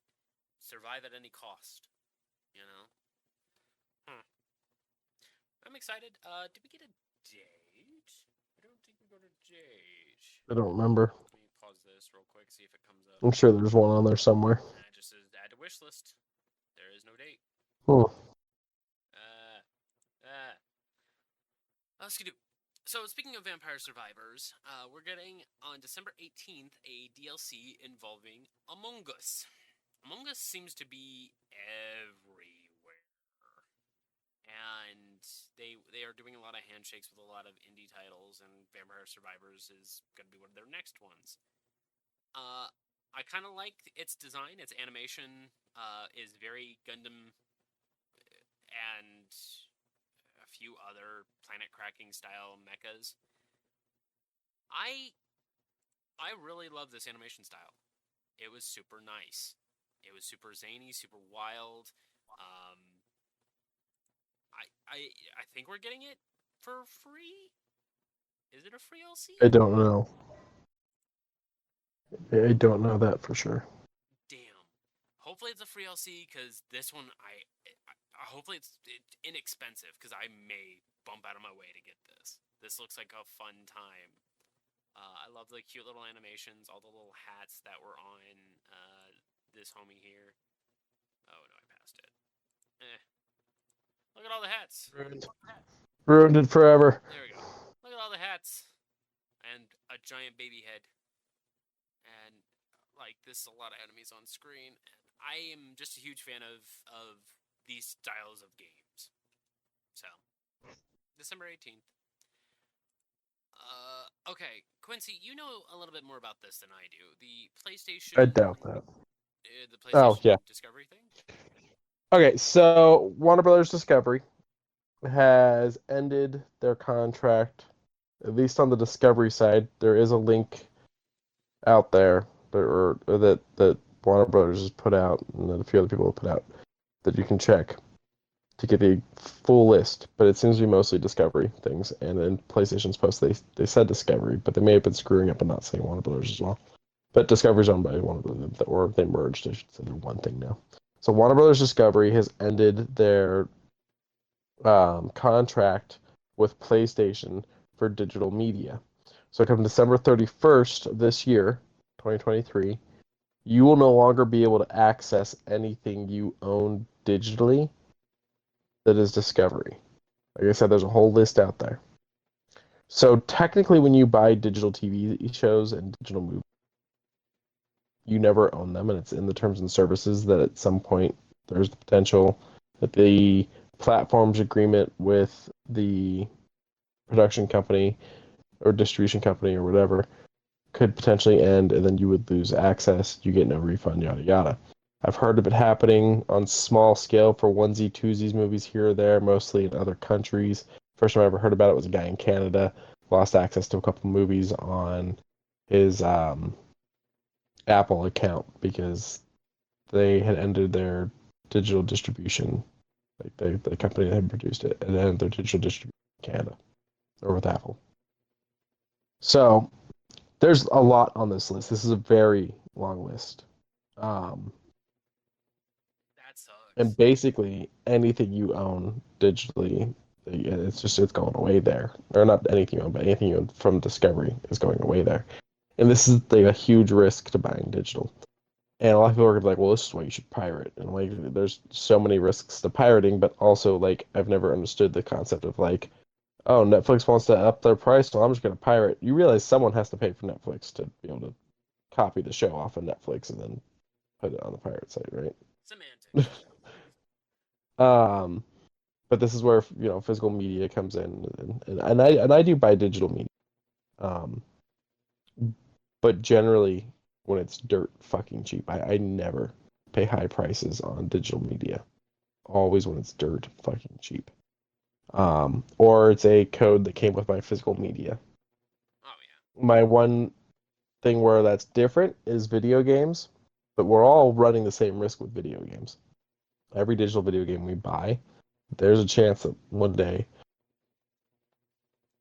survive at any cost. I'm excited. Did we get a date? I don't think we got a date. I don't remember. Let me pause this real quick, see if it comes up. I'm sure there's one on there somewhere. It just says add to wish list. There is no date. Skidoo. So speaking of Vampire Survivors, we're getting on December 18th a DLC involving Among Us. Among Us seems to be everywhere. and they are doing a lot of handshakes with a lot of indie titles, and Vampire Survivors is going to be one of their next ones. I kind of like its design. Its animation is very Gundam and a few other planet cracking style mechas. I really love this animation style. It was super nice. It was super zany, super wild. I think we're getting it for free. Is it a free LC? I don't know. I don't know that for sure. Damn. Hopefully it's a free LC, because this one hopefully it's inexpensive, because I may bump out of my way to get this. This looks like a fun time. I love the cute little animations, all the little hats that were on this homie here. Oh no, I passed it. Look at all the hats. Ruined it forever. There we go. Look at all the hats. And a giant baby head. And like, this is a lot of enemies on screen. And I am just a huge fan of these styles of games. So, December 18th. Okay, Quincy, you know a little bit more about this than I do. The PlayStation. I doubt that. The PlayStation Discovery thing. Okay, so Warner Brothers Discovery has ended their contract. At least on the Discovery side, there is a link out there that Warner Brothers has put out, and that a few other people have put out, that you can check to get the full list. But it seems to be mostly Discovery things. And then PlayStation's post, they said Discovery, but they may have been screwing up and not saying Warner Brothers as well. But Discovery's owned by Warner Brothers, or they merged. I should say they're one thing now. So Warner Brothers Discovery has ended their contract with PlayStation for digital media. So come December 31st of this year, 2023, you will no longer be able to access anything you own digitally that is Discovery. Like I said, there's a whole list out there. So technically, when you buy digital TV shows and digital movies, you never own them, and it's in the terms and services that at some point there's the potential that the platform's agreement with the production company or distribution company or whatever could potentially end, and then you would lose access. You get no refund, yada yada. I've heard of it happening on small scale for onesie twosies movies here or there, mostly in other countries. First time I ever heard about it was a guy in Canada lost access to a couple movies on his Apple account because they had ended their digital distribution. Like the company that had produced it and ended their digital distribution in Canada or with Apple. So there's a lot on this list. This is a very long list. That sucks. And basically anything you own digitally, it's going away there. Or not anything you own, but anything you own from Discovery is going away there. And this is like a huge risk to buying digital. And a lot of people are like, well, this is why you should pirate. And like, there's so many risks to pirating, but also like, I've never understood the concept of like, oh, Netflix wants to up their price, so I'm just going to pirate. You realize someone has to pay for Netflix to be able to copy the show off of Netflix and then put it on the pirate site, right? Semantics. But this is where physical media comes in, and I do buy digital media, but generally when it's dirt fucking cheap, I never pay high prices on digital media. Always when it's dirt fucking cheap. Or it's a code that came with my physical media. Oh yeah. My one thing where that's different is video games, but we're all running the same risk with video games. Every digital video game we buy, there's a chance that one day,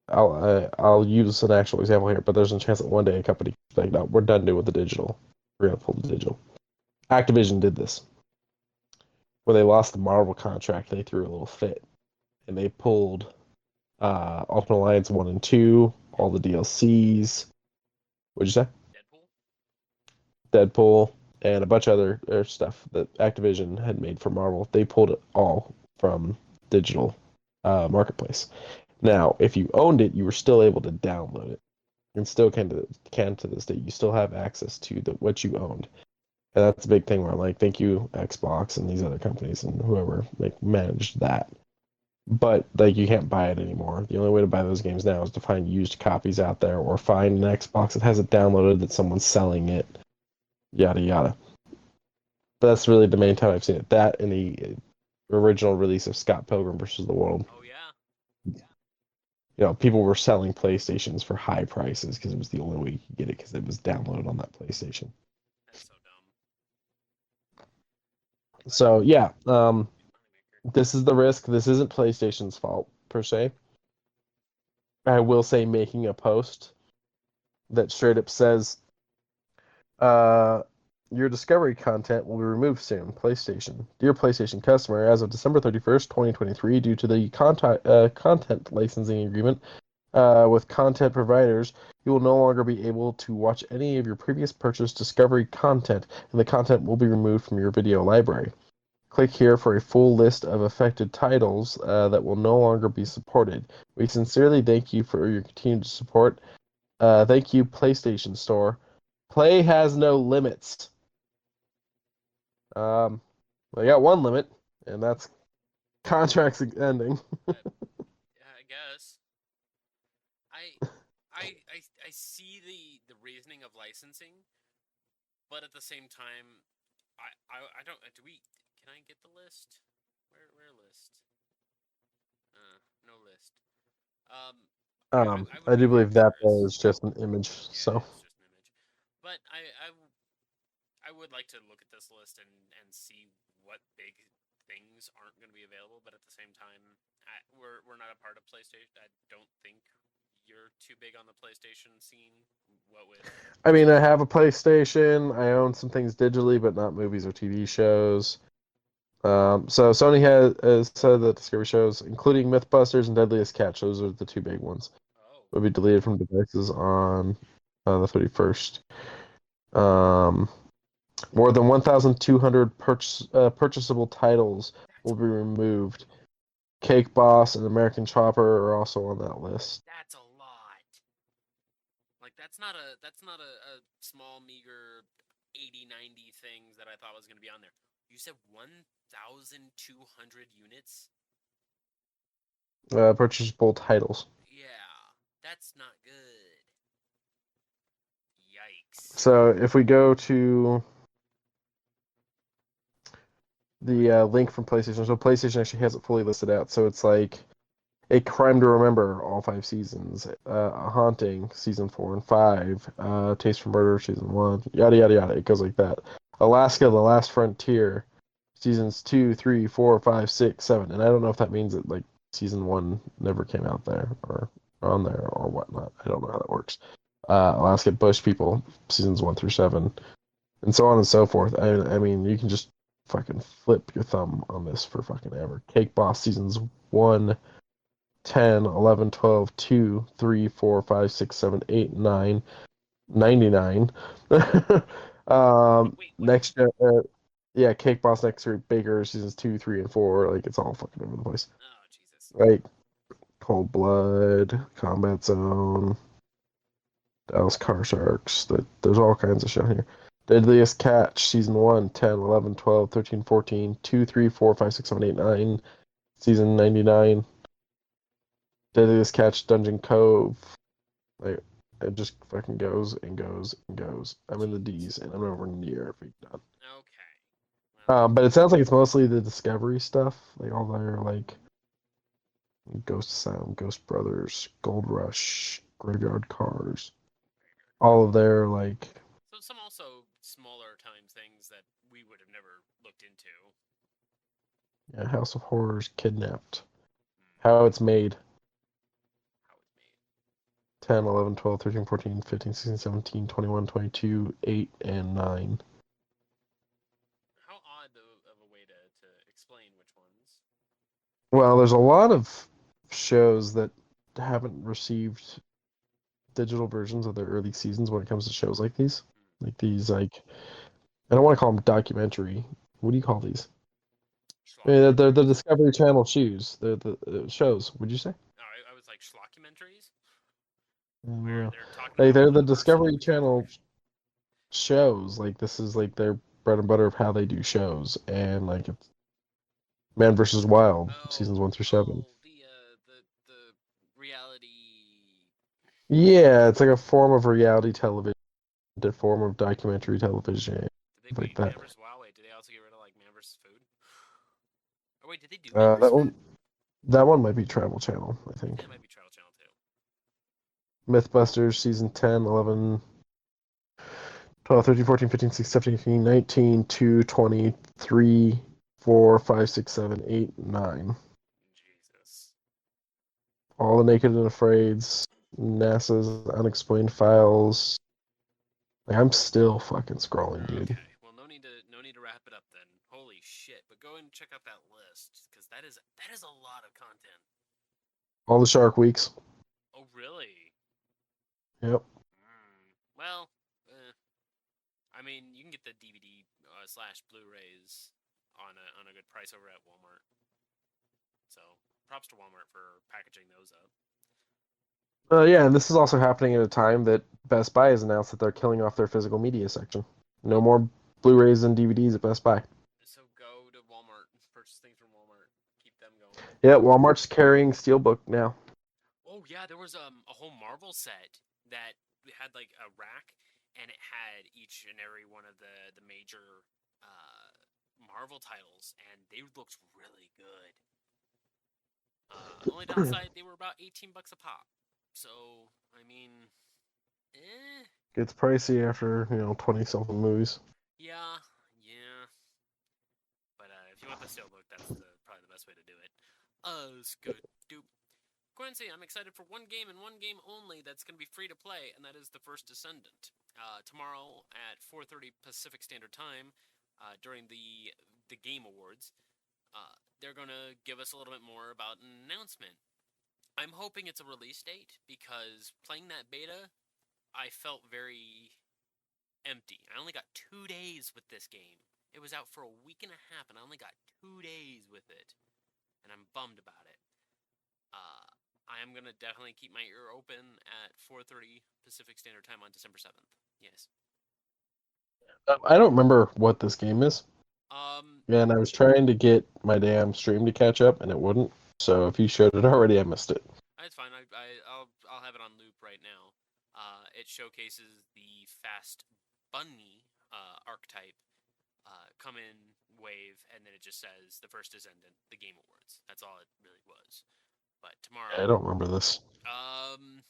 I'll use an actual example here, but there's a chance that one day a company like, no, we're done doing with the digital. We're gonna pull the digital. Activision did this. When they lost the Marvel contract, they threw a little fit, and they pulled Ultimate Alliance 1 and 2, all the DLCs. What'd you say? Deadpool, and a bunch of other stuff that Activision had made for Marvel. They pulled it all from digital marketplace. Now, if you owned it, you were still able to download it, and still can to this day. You still have access to what you owned, and that's a big thing. Where I'm like, thank you Xbox and these other companies and whoever managed that. but like you can't buy it anymore. The only way to buy those games now is to find used copies out there or find an Xbox that has it downloaded that someone's selling it. Yada yada. But that's really the main time I've seen it. That and the original release of Scott Pilgrim versus the World. Oh yeah. People were selling PlayStations for high prices because it was the only way you could get it because it was downloaded on that PlayStation. That's so dumb. So yeah, this is the risk. This isn't PlayStation's fault per se. I will say making a post that straight up says, uh, your Discovery content will be removed soon. PlayStation. Dear PlayStation customer, as of December 31st, 2023, due to the content licensing agreement with content providers, you will no longer be able to watch any of your previous purchased Discovery content, and the content will be removed from your video library. Click here for a full list of affected titles that will no longer be supported. We sincerely thank you for your continued support. Thank you, PlayStation Store. Play has no limits. They got one limit, and that's contracts ending. Yeah, I guess. I, I see the reasoning of licensing, but at the same time, I don't. Do we? Can I get the list? Where list? No list. I would I be do very believe that curious. is just an image, Yeah, so. it's just an image. But I would like to look at this list and see what big things aren't going to be available. But at the same time, we're not a part of PlayStation. I don't think you're too big on the PlayStation scene. What with? I mean, I have a PlayStation. I own some things digitally, but not movies or TV shows. So Sony has said that Discovery shows, including MythBusters and Deadliest Catch, those are the two big ones, Oh, will be deleted from devices on the 31st. Um, More than 1,200 purchasable titles that's will be removed. Cake Boss and American Chopper are also on that list. that's a lot. Like that's not a small meager 80, 90 things that I thought was going to be on there. You said 1,200 units? Purchasable titles. Yeah, that's not good. Yikes. So if we go to the link from PlayStation, so PlayStation actually has it fully listed out. So it's like A Crime to Remember, all 5 seasons. A Haunting, season 4 and 5. Taste for Murder, season 1. Yada yada yada. It goes like that. Alaska: The Last Frontier, seasons 2, 3, 4, 5, 6, 7. And I don't know if that means that like season 1 never came out there or on there or whatnot. I don't know how that works. Alaska Bush People, seasons 1 through 7, and so on and so forth. I mean, you can just fucking flip your thumb on this for fucking ever. Cake Boss, seasons 1, 10, 11, 12, 2, 3, 4, 5, 6, 7, 8, 9, 99. Wait, what? Next, yeah, Cake Boss, Next Week, Baker, seasons 2, 3, and 4. Like, it's all fucking over the place. Oh, Jesus. Like, Cold Blood, Combat Zone, Dallas Car Sharks. There's all kinds of shit here. Deadliest Catch, season 1, 10, 11, 12, 13, 14, 2, 3, 4, 5, 6, 7, 8, 9, season 99. Deadliest Catch, Dungeon Cove. Like, it just fucking goes and goes and goes. I'm in the D's and I'm nowhere near feet done. Okay. Well, But it sounds like it's mostly the Discovery stuff, like all their like Ghost Sound, Ghost Brothers, Gold Rush, Graveyard Cars, all of their like so some also smaller time things that we would have never looked into. yeah, House of Horrors, Kidnapped, Hmm, How It's Made, how it's made. 10, 11, 12, 13, 14, 15, 16, 17, 21, 22, 8, and 9. How odd of a way to explain which ones. Well, there's a lot of shows that haven't received digital versions of their early seasons when it comes to shows like these. Hmm. Like these, like, I don't want to call them documentary. What do you call these? I mean, they're the Schlockumentaries? Discovery Channel shows. They're the shows. Would you say? No, I was like schlockumentaries, where Uh, they're talking like about they're one the person Discovery doing it. Channel shows. Like this is like their bread and butter of how they do shows, and like it's Man vs. Wild, Oh, seasons 1 through 7. the reality. Yeah, it's like a form of reality television, a form of documentary television, Did they stuff like beat that. Man vs. Wild? Wait, did they also get rid of like Man vs. Food? Or wait, did they do Man vs. That Food? one, that one might be Travel Channel, I I think think. that might be Travel Channel too. Mythbusters, season 10, 11, 12, 13, 14, 15, 16, 17, 18, 19, 2, 20, 3, 4, 5, 6, 7, 8, 9. Jesus. All the Naked and Afraids, NASA's Unexplained Files. Like, I'm still fucking scrolling, dude. Okay. Well, no need to wrap it up then. Holy shit! But go and check out that list because that is a lot of content. All the Shark Weeks. Oh, really? Yep. Well, I mean, you can get the DVD slash Blu-rays on a good price over at Walmart. So props to Walmart for packaging those up. Yeah, and this is also happening at a time that Best Buy has announced that they're killing off their physical media section. No Yep. more Blu-rays and DVDs at Best Buy. So go to Walmart, purchase things from Walmart, keep them going. Yeah, Walmart's carrying Steelbook now. Oh yeah, there was a whole Marvel set that had like a rack, and it had each and every one of the major Marvel titles, and they looked really good. Only downside, they were about $18 a pop. So I mean, eh, Gets pricey after 20 something movies. yeah, yeah. But if you want the steelbook, that's probably the best way to do it. It's good. Doop. Quincy, I'm excited for one game and one game only that's going to be free to play, and that is The First Descendant. Tomorrow at 4:30 Pacific Standard Time, during the Game Awards, they're going to give us a little bit more about an announcement. I'm hoping it's a release date because playing that beta, I felt very empty. I only got 2 days with this game. It was out for a week and a half, and I only got 2 days with it, and I'm bummed about it. I am gonna definitely keep my ear open at 4:30 Pacific Standard Time on December 7th. Yes. I don't remember what this game is, Um, and I was trying to get my damn stream to catch up, and it wouldn't. So if you showed it already, I missed it. it's fine. I'll have it on loop right now. It showcases the fast bunny archetype come in wave, and then it just says the first descendant, the Game Awards. That's all it really was. But I tomorrow, don't remember this. um,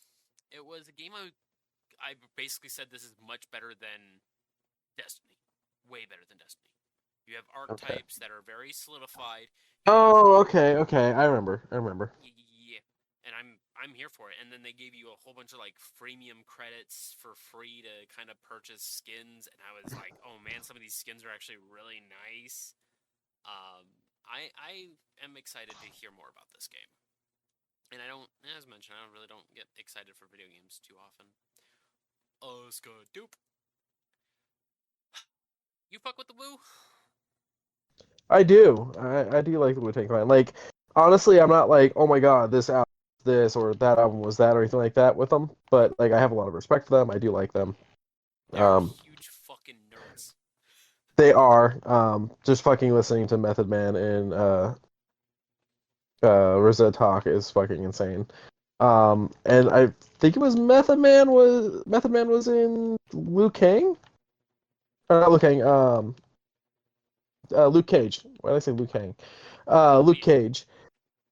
it was a game I basically said this is much better than Destiny, way better than Destiny. You have Okay. archetypes that are very solidified. You have Oh, okay. I remember. yeah, and I'm here for it. And then they gave you a whole bunch of like freemium credits for free to kind of purchase skins, and I was like, oh man, some of these skins are actually really nice. I am excited to hear more about this game. And I don't, as mentioned, I really don't get excited for video games too often. Oh, it's good. Doop. You fuck with the Woo? I do. I do like the Wu-Tang Clan. Like, honestly, I'm not like, oh my god, this album was this or that album was that or anything like that with them. But like, I have a lot of respect for them. I do like them. They're Um, huge fucking nerds. they are. Just fucking listening to Method Man and RZA talk is fucking insane. And I think it was Method Man was in Liu Kang. Or not Liu Kang. Luke Cage. Why did I say Liu Kang? Oh Luke yeah, Cage.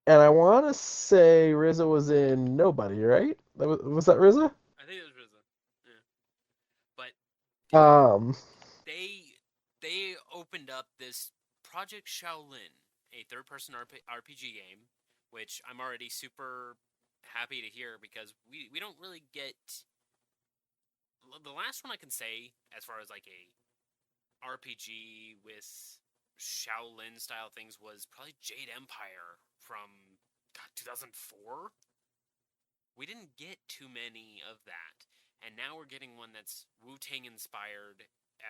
And I want to say RZA was in Nobody, right? Was that RZA? I think it was RZA. Yeah, but dude, Um, they they opened up this Project Shaolin, a third-person RPG game, which I'm already super happy to hear because we don't really get the last one I can say as far as like a RPG with Shaolin style things was probably Jade Empire from God 2004. We didn't get too many of that, and now we're getting one that's Wu Tang inspired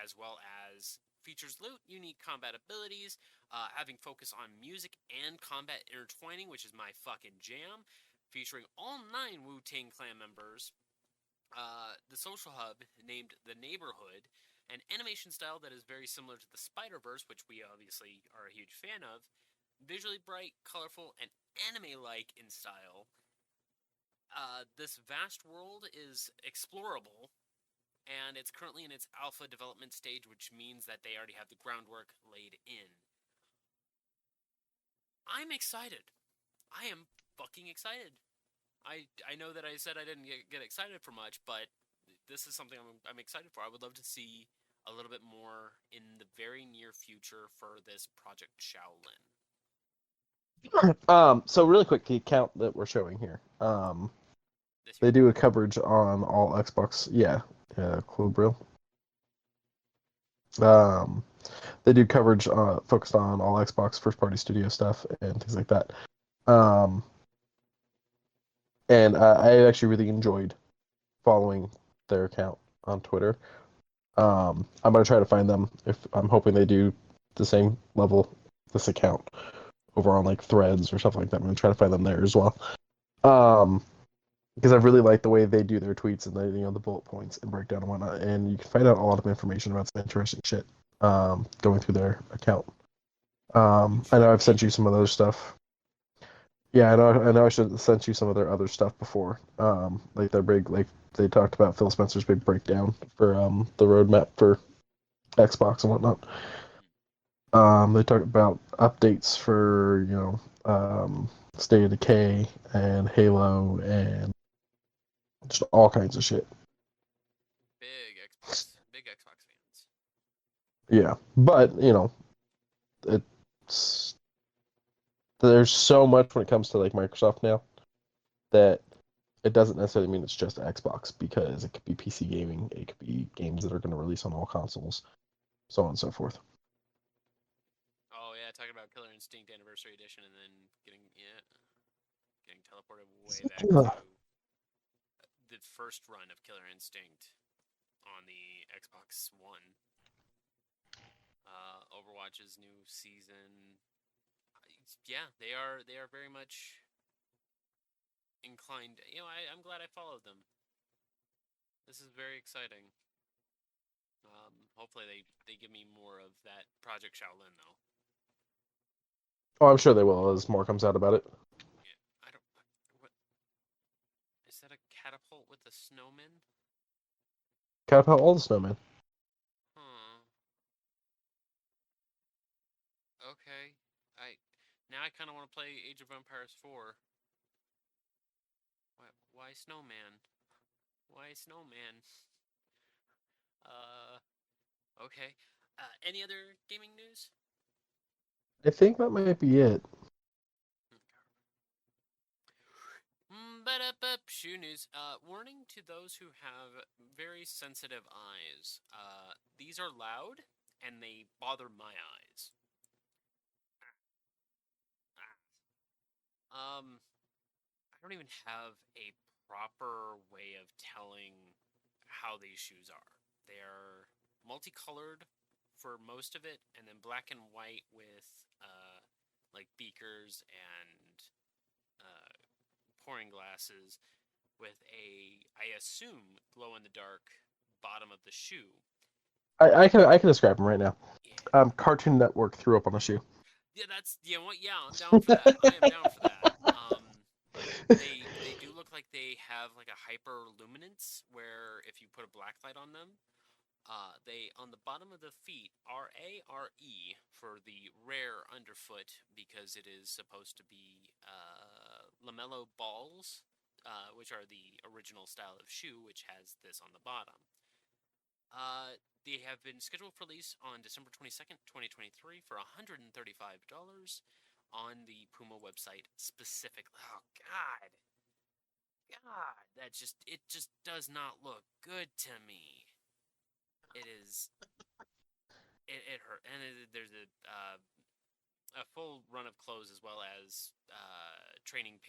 as well as features loot, unique combat abilities, having focus on music and combat intertwining, which is my fucking jam. Featuring all 9 Wu-Tang Clan members, the social hub named The Neighborhood, an animation style that is very similar to the Spider-Verse, which we obviously are a huge fan of, visually bright, colorful, and anime-like in style. This vast world is explorable, and it's currently in its alpha development stage, which means that they already have the groundwork laid in. I'm excited. I am fucking excited. I know that I said I didn't get excited for much, but this is something I'm excited for. I would love to see a little bit more in the very near future for this Project Shaolin. So really quick, the account that we're showing here. They do a coverage on all Xbox. Yeah, Clubrill. They do coverage focused on all Xbox first-party studio stuff and things like that. And I actually really enjoyed following their account on Twitter. I'm gonna try to find them. If I'm hoping they do the same level this account over on like Threads or something like that. I'm gonna try to find them there as well. Because I really like the way they do their tweets and the bullet points and breakdown and whatnot, and you can find out a lot of information about some interesting shit going through their account. I know I've sent you some of those stuff. Yeah, I know I should have sent you some of their other stuff before. Like their big, like they talked about Phil Spencer's big breakdown for the roadmap for Xbox and whatnot. They talk about updates for State of Decay and Halo and just all kinds of shit. Big Xbox fans. Yeah, but there's so much when it comes to like Microsoft now that it doesn't necessarily mean it's just Xbox, because it could be PC gaming, it could be games that are going to release on all consoles, so on and so forth. Oh yeah, talking about Killer Instinct Anniversary Edition, and then getting teleported way back to the first run of Killer Instinct on the Xbox One. Overwatch's new season. Yeah, they are very much inclined. I'm glad I followed them. This is very exciting. Hopefully they give me more of that Project Shaolin though. Oh, I'm sure they will as more comes out about it. Yeah, what is that, a catapult with a snowman? Catapult all the snowmen. Okay. Now I kind of want to play Age of Empires 4. Why snowman? Why snowman? Okay. Any other gaming news? I think that might be it. Shoe news. Warning to those who have very sensitive eyes. These are loud and they bother my eyes. I don't even have a proper way of telling how these shoes are. They're multicolored for most of it, and then black and white with like beakers and pouring glasses with I assume, glow in the dark bottom of the shoe. I can describe them right now. Yeah. Cartoon Network threw up on a shoe. Yeah, I'm down for that. I am down for that. They do look like they have like a hyperluminance, where if you put a black light on them, they on the bottom of the feet RARE for the rare underfoot, because it is supposed to be lamello balls, which are the original style of shoe, which has this on the bottom. They have been scheduled for release on December 22nd, 2023 for $135 on the Puma website specifically. Oh, God, it just does not look good to me. It is, it hurt. And there's a full run of clothes, as well as training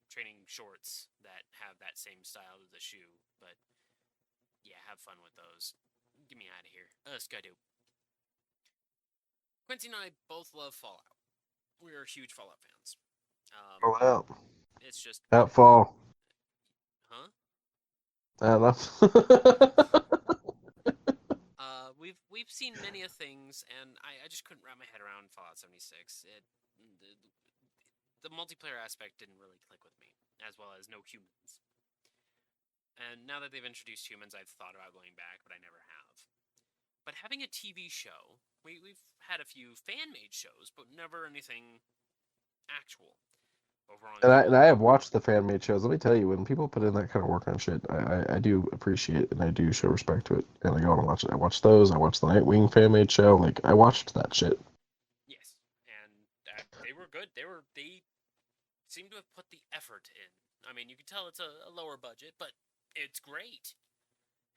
training shorts that have that same style as the shoe. But yeah, have fun with those. Get me out of here. Skydoo. Quincy and I both love Fallout. We're huge Fallout fans. Fallout. It's just Outfall. Huh? I don't know. We've seen many a things, and I just couldn't wrap my head around Fallout 76. the multiplayer aspect didn't really click with me, as well as no humans. And now that they've introduced humans, I've thought about going back, but I never have. But having a TV show, we've had a few fan-made shows, but never anything actual. Over on And I have watched the fan made shows. Let me tell you, when people put in that kind of work on shit, I do appreciate it and I do show respect to it. And I go and watch it. I watched those. I watched the Nightwing fan made show. Like I watched that shit. Yes, and they were good. They seem to have put the effort in. I mean, you can tell it's a lower budget, but it's great.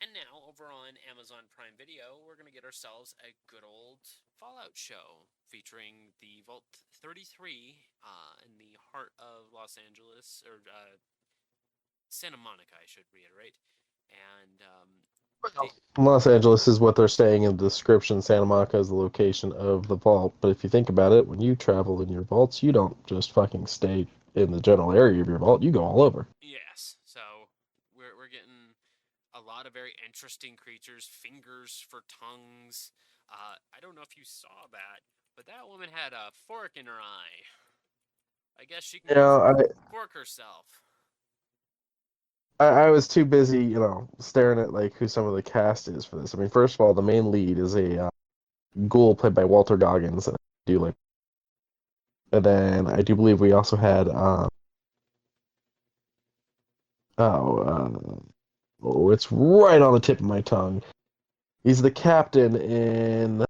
And now, over on Amazon Prime Video, we're going to get ourselves a good old Fallout show featuring the Vault 33 in the heart of Los Angeles, or Santa Monica, I should reiterate. And Los Angeles is what they're saying in the description. Santa Monica is the location of the vault. But if you think about it, when you travel in your vaults, you don't just fucking stay in the general area of your vault. You go all over. yes, so we're getting a lot of very interesting creatures, fingers for tongues. I don't know if you saw that, but that woman had a fork in her eye. I guess she can You know, fork herself. I was too busy, staring at like who some of the cast is for this. I mean, first of all, the main lead is a ghoul played by Walter Goggins, and I do like. And then I do believe we also had oh it's right on the tip of my tongue. He's the captain in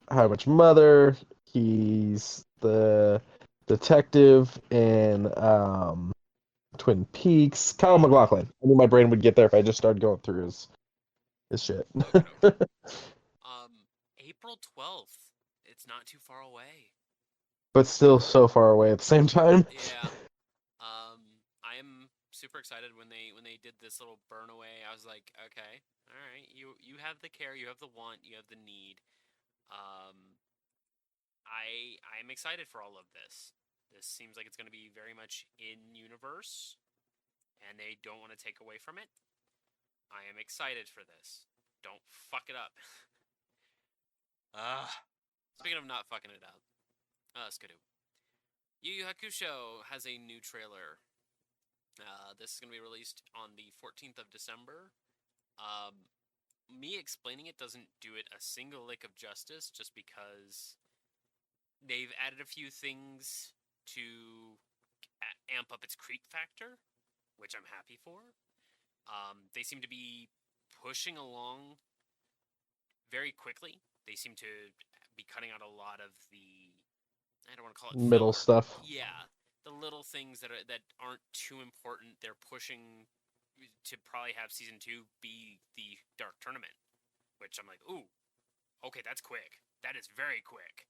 How I Met Your Mother. He's the detective in Twin Peaks. Kyle MacLachlan. I knew my brain would get there if I just started going through his shit. April 12th. It's not too far away. But still so far away at the same time. Yeah. I am super excited when they did this little burn away. I was like, okay, all right, you have the care, you have the want, you have the need. I'm excited for all of this. This seems like it's going to be very much in universe, and they don't want to take away from it. I am excited for this. Don't fuck it up. Speaking of not fucking it up, Skidoo. Yu Yu Hakusho has a new trailer. This is going to be released on the 14th of December. Me explaining it doesn't do it a single lick of justice, just because they've added a few things to amp up its creep factor, which I'm happy for. They seem to be pushing along very quickly. They seem to be cutting out a lot of the, I don't want to call it middle filler. stuff. Yeah, the little things that aren't too important. They're pushing to probably have season 2 be the Dark Tournament, which I'm like, ooh, okay, that's quick. That is very quick.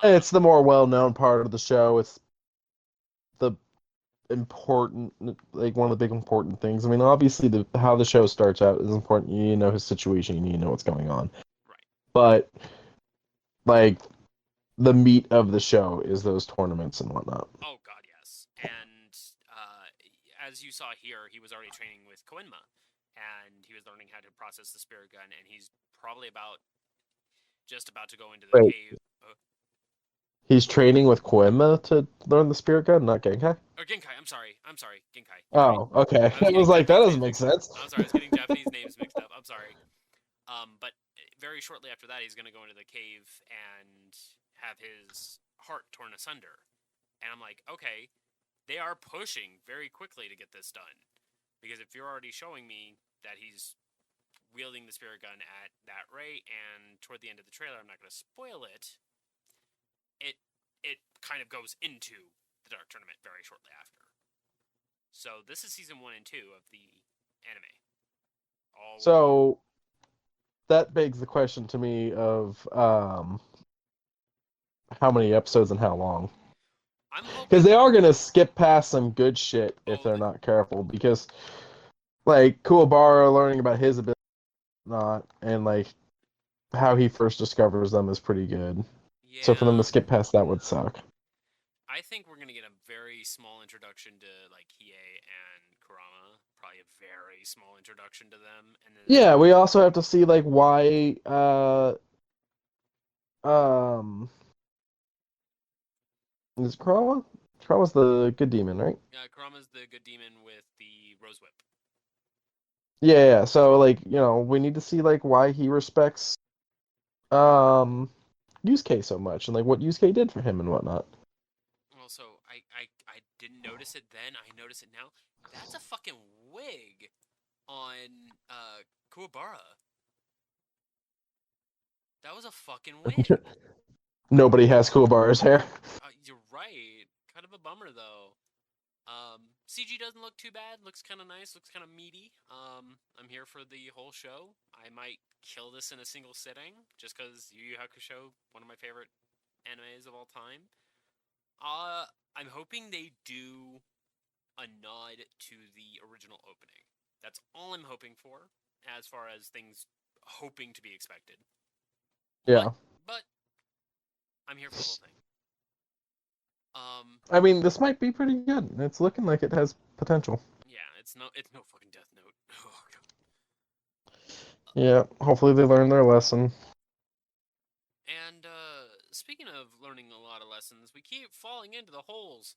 It's the more well-known part of the show. It's the important, like one of the big important things. I mean, obviously, how the show starts out is important. You need to know his situation. You need to know what's going on. Right. But like the meat of the show is those tournaments and whatnot. Oh God, yes. And as you saw here, he was already training with Koenma, and he was learning how to process the spirit gun, and he's probably just about to go into the cave. He's training with Koenma to learn the spirit gun, not Genkai? Or Genkai, I'm sorry, Genkai. Oh, okay. I was like, that doesn't make sense. I'm sorry, I was getting Japanese names mixed up. I'm sorry. But very shortly after that, he's going to go into the cave and have his heart torn asunder. And I'm like, okay, they are pushing very quickly to get this done. Because if you're already showing me that he's wielding the spirit gun at that rate, and toward the end of the trailer, I'm not going to spoil it, it kind of goes into the Dark Tournament very shortly after. So this is season 1 and 2 of the anime. So that begs the question to me of how many episodes and how long. Because they are gonna skip past some good shit if they're not careful. Because like Kuwabara learning about his ability, and like how he first discovers them is pretty good. Yeah. So for them to skip past that would suck. I think we're gonna get a very small introduction to like Hiei and Kurama. Probably a very small introduction to them, and then yeah, we also have to see like why Is Kurama? Kurama's the good demon, right? Kurama's the good demon with the rose whip. Yeah, yeah. So like, we need to see like why he respects um Yusuke so much and like what Yusuke did for him and whatnot. Well, so I didn't notice it then. I notice it now. That's a fucking wig on Kuwabara. That was a fucking wig. Nobody has Kuwabara's hair. You're right. Kind of a bummer though. CG doesn't look too bad. Looks kind of nice. Looks kind of meaty. I'm here for the whole show. I might kill this in a single sitting just because Yu Yu Hakusho, one of my favorite animes of all time. I'm hoping they do a nod to the original opening. That's all I'm hoping for, as far as things hoping to be expected. Yeah. But I'm here for the whole thing. I mean, this might be pretty good. It's looking like it has potential. Yeah, it's no fucking Death Note. Oh god. Yeah, hopefully they learn their lesson. And speaking of learning a lot of lessons, we keep falling into the holes.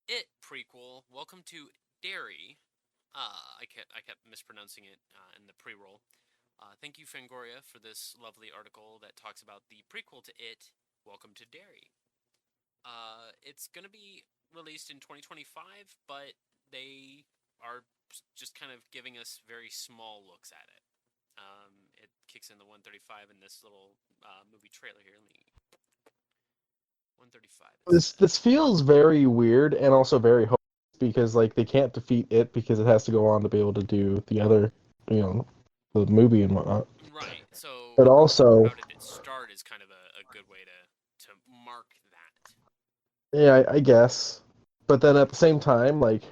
It prequel. Welcome to Derry. I kept mispronouncing it in the pre-roll. Thank you, Fangoria, for this lovely article that talks about the prequel to It. Welcome to Derry. It's gonna be released in 2025, but they are just kind of giving us very small looks at it. It kicks in the 135 in this little movie trailer here. Let me 135. This feels very weird and also very hopeless because like they can't defeat it because it has to go on to be able to do the other, you know, the movie and whatnot. Right. So But also, how did it start is kind of a good way to mark that. yeah, I guess. But then at the same time, like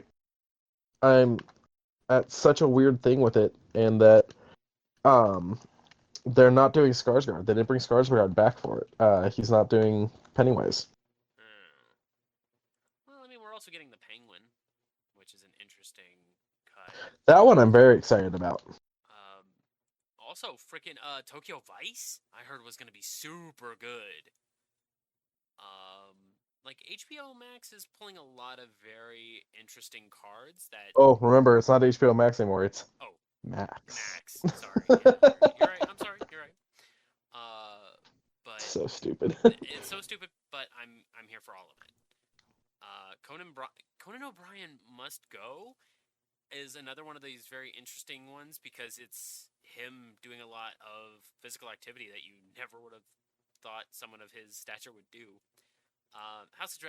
I'm at such a weird thing with it, and that um they're not doing Skarsgård. They didn't bring Skarsgård back for it. He's not doing Pennywise. Hmm. Well, I mean, we're also getting the Penguin, which is an interesting cut. That one I'm very excited about. Um, Also, freaking Tokyo Vice, I heard was gonna be super good. Like HBO Max is pulling a lot of very interesting cards that. Oh, remember, it's not HBO Max anymore. It's Oh, Max. Max. Sorry. Yeah, you're right. I'm sorry. You're right. But So stupid. it's so stupid. But I'm here for all of it. Conan O'Brien Must Go is another one of these very interesting ones because it's him doing a lot of physical activity that you never would have thought someone of his stature would do.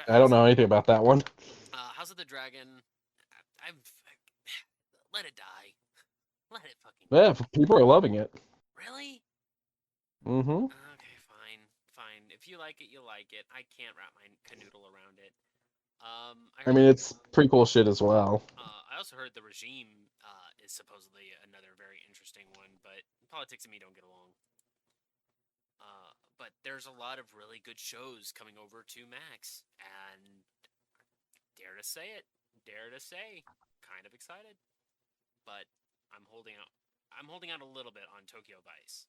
I don't know anything about that one. House of the Dragon. I've let it die. Let it fucking die. Yeah, people are loving it. Really? Mm-hmm. Okay, fine. If you like it, you like it. I can't wrap my canoodle around it. I I heard mean, it's prequel shit as well. I also heard the regime is supposedly another very interesting one, but politics and me don't get along. But there's a lot of really good shows coming over to Max, and dare to say it, dare to say, kind of excited. But I'm holding out. I'm holding out a little bit on Tokyo Vice.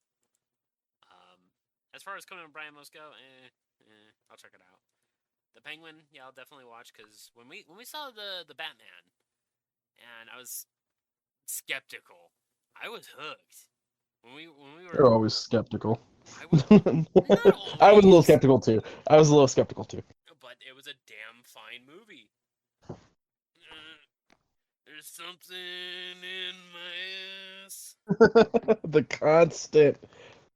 As far as Conan O'Brien Must Go, I'll check it out. The Penguin, yeah, I'll definitely watch because when we saw the Batman, and I was skeptical, I was hooked. When we were, They're always skeptical. I was not I was a little always, skeptical too. I was a little skeptical too. but it was a damn fine movie. There's something in my ass. The constant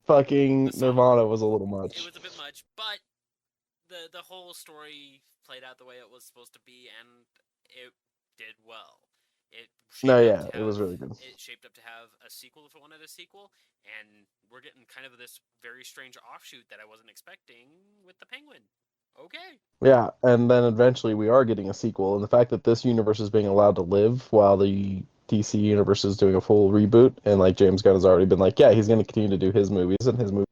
fucking The song, Nirvana was a little it much. was a bit much, but the whole story played out the way it was supposed to be, and it did well. It No, shaped up yeah, to it was have really good. it shaped up to have a sequel if it wanted a sequel, and we're getting kind of this very strange offshoot that I wasn't expecting with the Penguin. Okay. Yeah, and then eventually we are getting a sequel, and the fact that this universe is being allowed to live while the DC universe is doing a full reboot, and like James Gunn has already been like, yeah, he's going to continue to do his movies and his movies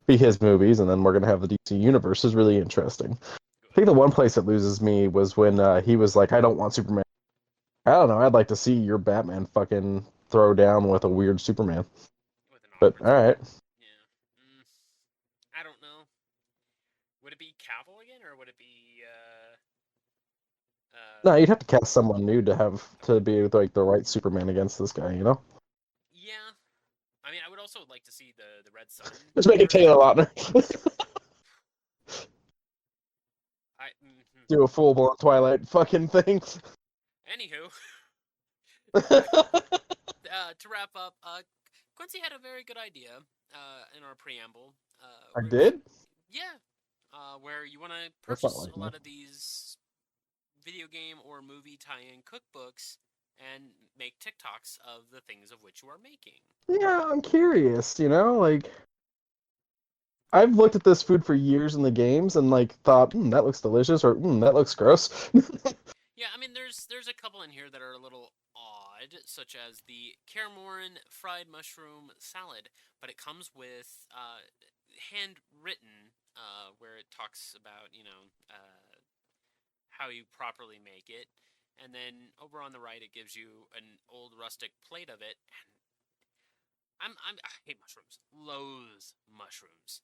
be his movies, and then we're going to have the DC universe is really interesting. I Good. think the one place that loses me was when he was like, I don't want Superman. I don't know. I'd like to see your Batman fucking throw down with a weird Superman. With an But awkward all right. Superman. Yeah. I don't know. Would it be Cavill again, or would it be No, you'd have to cast someone new to be like the right Superman against this guy, you know? Yeah. I mean, I would also like to see the Red Sun Just make it version. Taylor Lautner. Mm-hmm. Do a full blown Twilight fucking thing. Anywho, to wrap up, Quincy had a very good idea in our preamble, I which, did? yeah, where you want to That's not purchase like a me. lot of these video game or movie tie-in cookbooks and make TikToks of the things of which you are making. Yeah, I'm curious, you know? Like, I've looked at this food for years in the games and, like, thought, that looks delicious, or, that looks gross. Yeah, I mean, there's a couple in here that are a little odd, such as the Caramoran fried mushroom salad, but it comes with handwritten, where it talks about how you properly make it, and then over on the right it gives you an old rustic plate of it. I hate mushrooms, loathe mushrooms.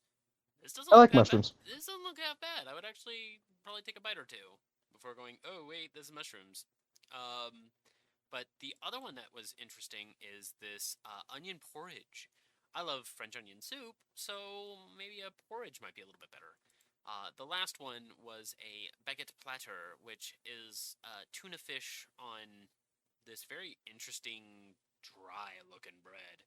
This doesn't I look like that bad. mushrooms. This doesn't look that bad. I would actually probably take a bite or two before going, oh wait, this is mushrooms. But the other one that was interesting is this onion porridge. I love French onion soup, so maybe a porridge might be a little bit better. The last one was a baguette platter, which is tuna fish on this very interesting, dry looking bread.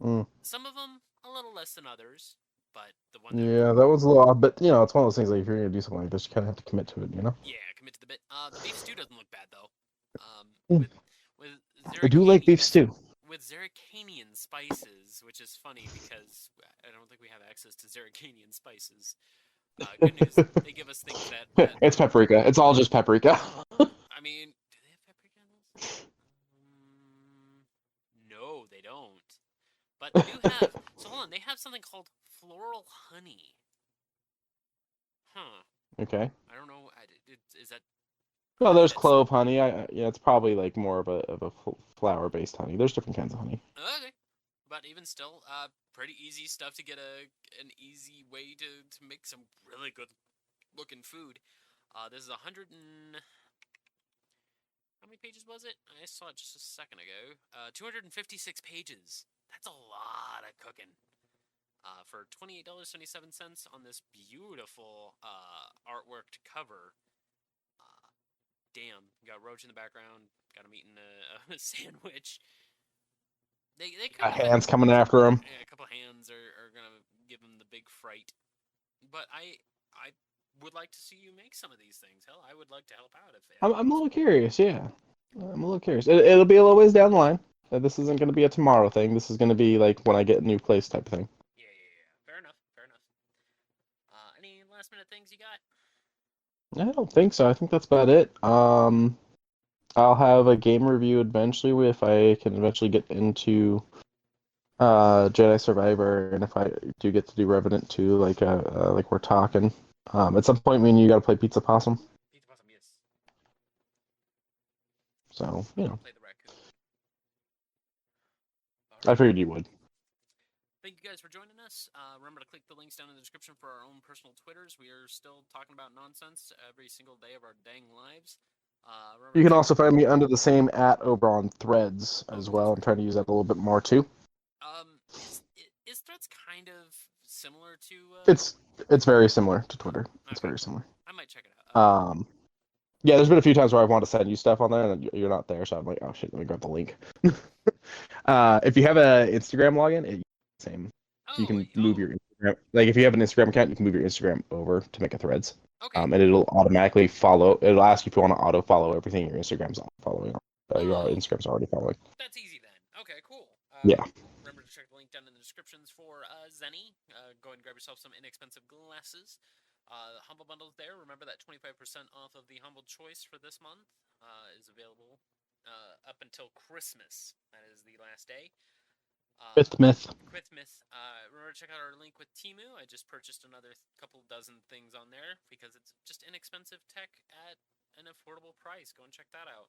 Mm. Some of them a little less than others, but the one that Yeah, that was a little odd, but, it's one of those things, like, if you're gonna do something like this, you kind of have to commit to it, you know? yeah, commit to the bit. The beef stew doesn't look bad though. Mm. With I do like beef stew. Zerricanian spices, which is funny because I don't think we have access to Zerricanian spices. Good news, they give us things that It's paprika. It's all just paprika. I mean, do they have paprika in this? No, they don't. But they do have. So hold on, they have something called floral honey. Huh. Okay. I don't know. Is that Well, honey there's that's clove honey. Yeah, it's probably like more of a flower-based honey. There's different kinds of honey. okay? But even still, pretty easy stuff to get an easy way to make some really good looking food. This is 100 and how many pages was it? I saw it just a second ago. 256 pages. That's a lot of cooking. For $28.77 on this beautiful artworked cover. Damn, got Roach in the background. Got him eating a sandwich. They kind of Hands coming after him. a couple hands are gonna give him the big fright. But I would like to see you make some of these things. Hell, I would like to help out if I'm a little curious. Yeah, I'm a little curious. It'll be a little ways down the line. This isn't going to be a tomorrow thing. This is going to be like when I get a new place type of thing. Yeah. Fair enough. Fair enough. Any last minute things you got? I don't think so. I think that's about it. I'll have a game review eventually if I can eventually get into Jedi Survivor, and if I do get to do Revenant too, like we're talking. At some point, me and you got to play Pizza Possum. Pizza Possum, yes. So I want to play the raccoon. I Alrighty. figured you would. Thank you guys for joining us. Remember to click the links down in the description for our own personal Twitters. We are still talking about nonsense every single day of our dang lives. You Remember can to check. also find me under the same @ over on Threads Oh, as that's well. I'm right. trying to use that a little bit more too. Is Threads kind of similar to? It's very similar to Twitter. It's Okay, very similar. I might check it out. Yeah, there's been a few times where I've wanted to send you stuff on there and you're not there, so I'm like, oh shit, let me grab the link. If you have a Instagram login, it's the same. You can move your Instagram. Like if you have an Instagram account, you can move your Instagram over to make a Threads. Okay. And it'll automatically follow. It'll ask you if you want to auto follow everything your Instagram's following. Your Instagram's already following. That's easy then. Okay, cool. Yeah. Remember to check the link down in the descriptions for Zenny. Go ahead and grab yourself some inexpensive glasses. Humble bundles there. Remember that 25% off of the Humble Choice for this month is available up until Christmas. That is the last day. Myth. Remember to check out our link with Temu. I just purchased another couple dozen things on there because it's just inexpensive tech at an affordable price. Go and check that out.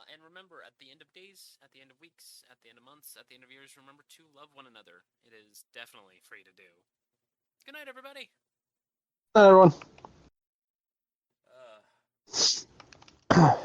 And remember, at the end of days, at the end of weeks, at the end of months, at the end of years, remember to love one another. It is definitely free to do. Good night, everybody. Everyone. Uh,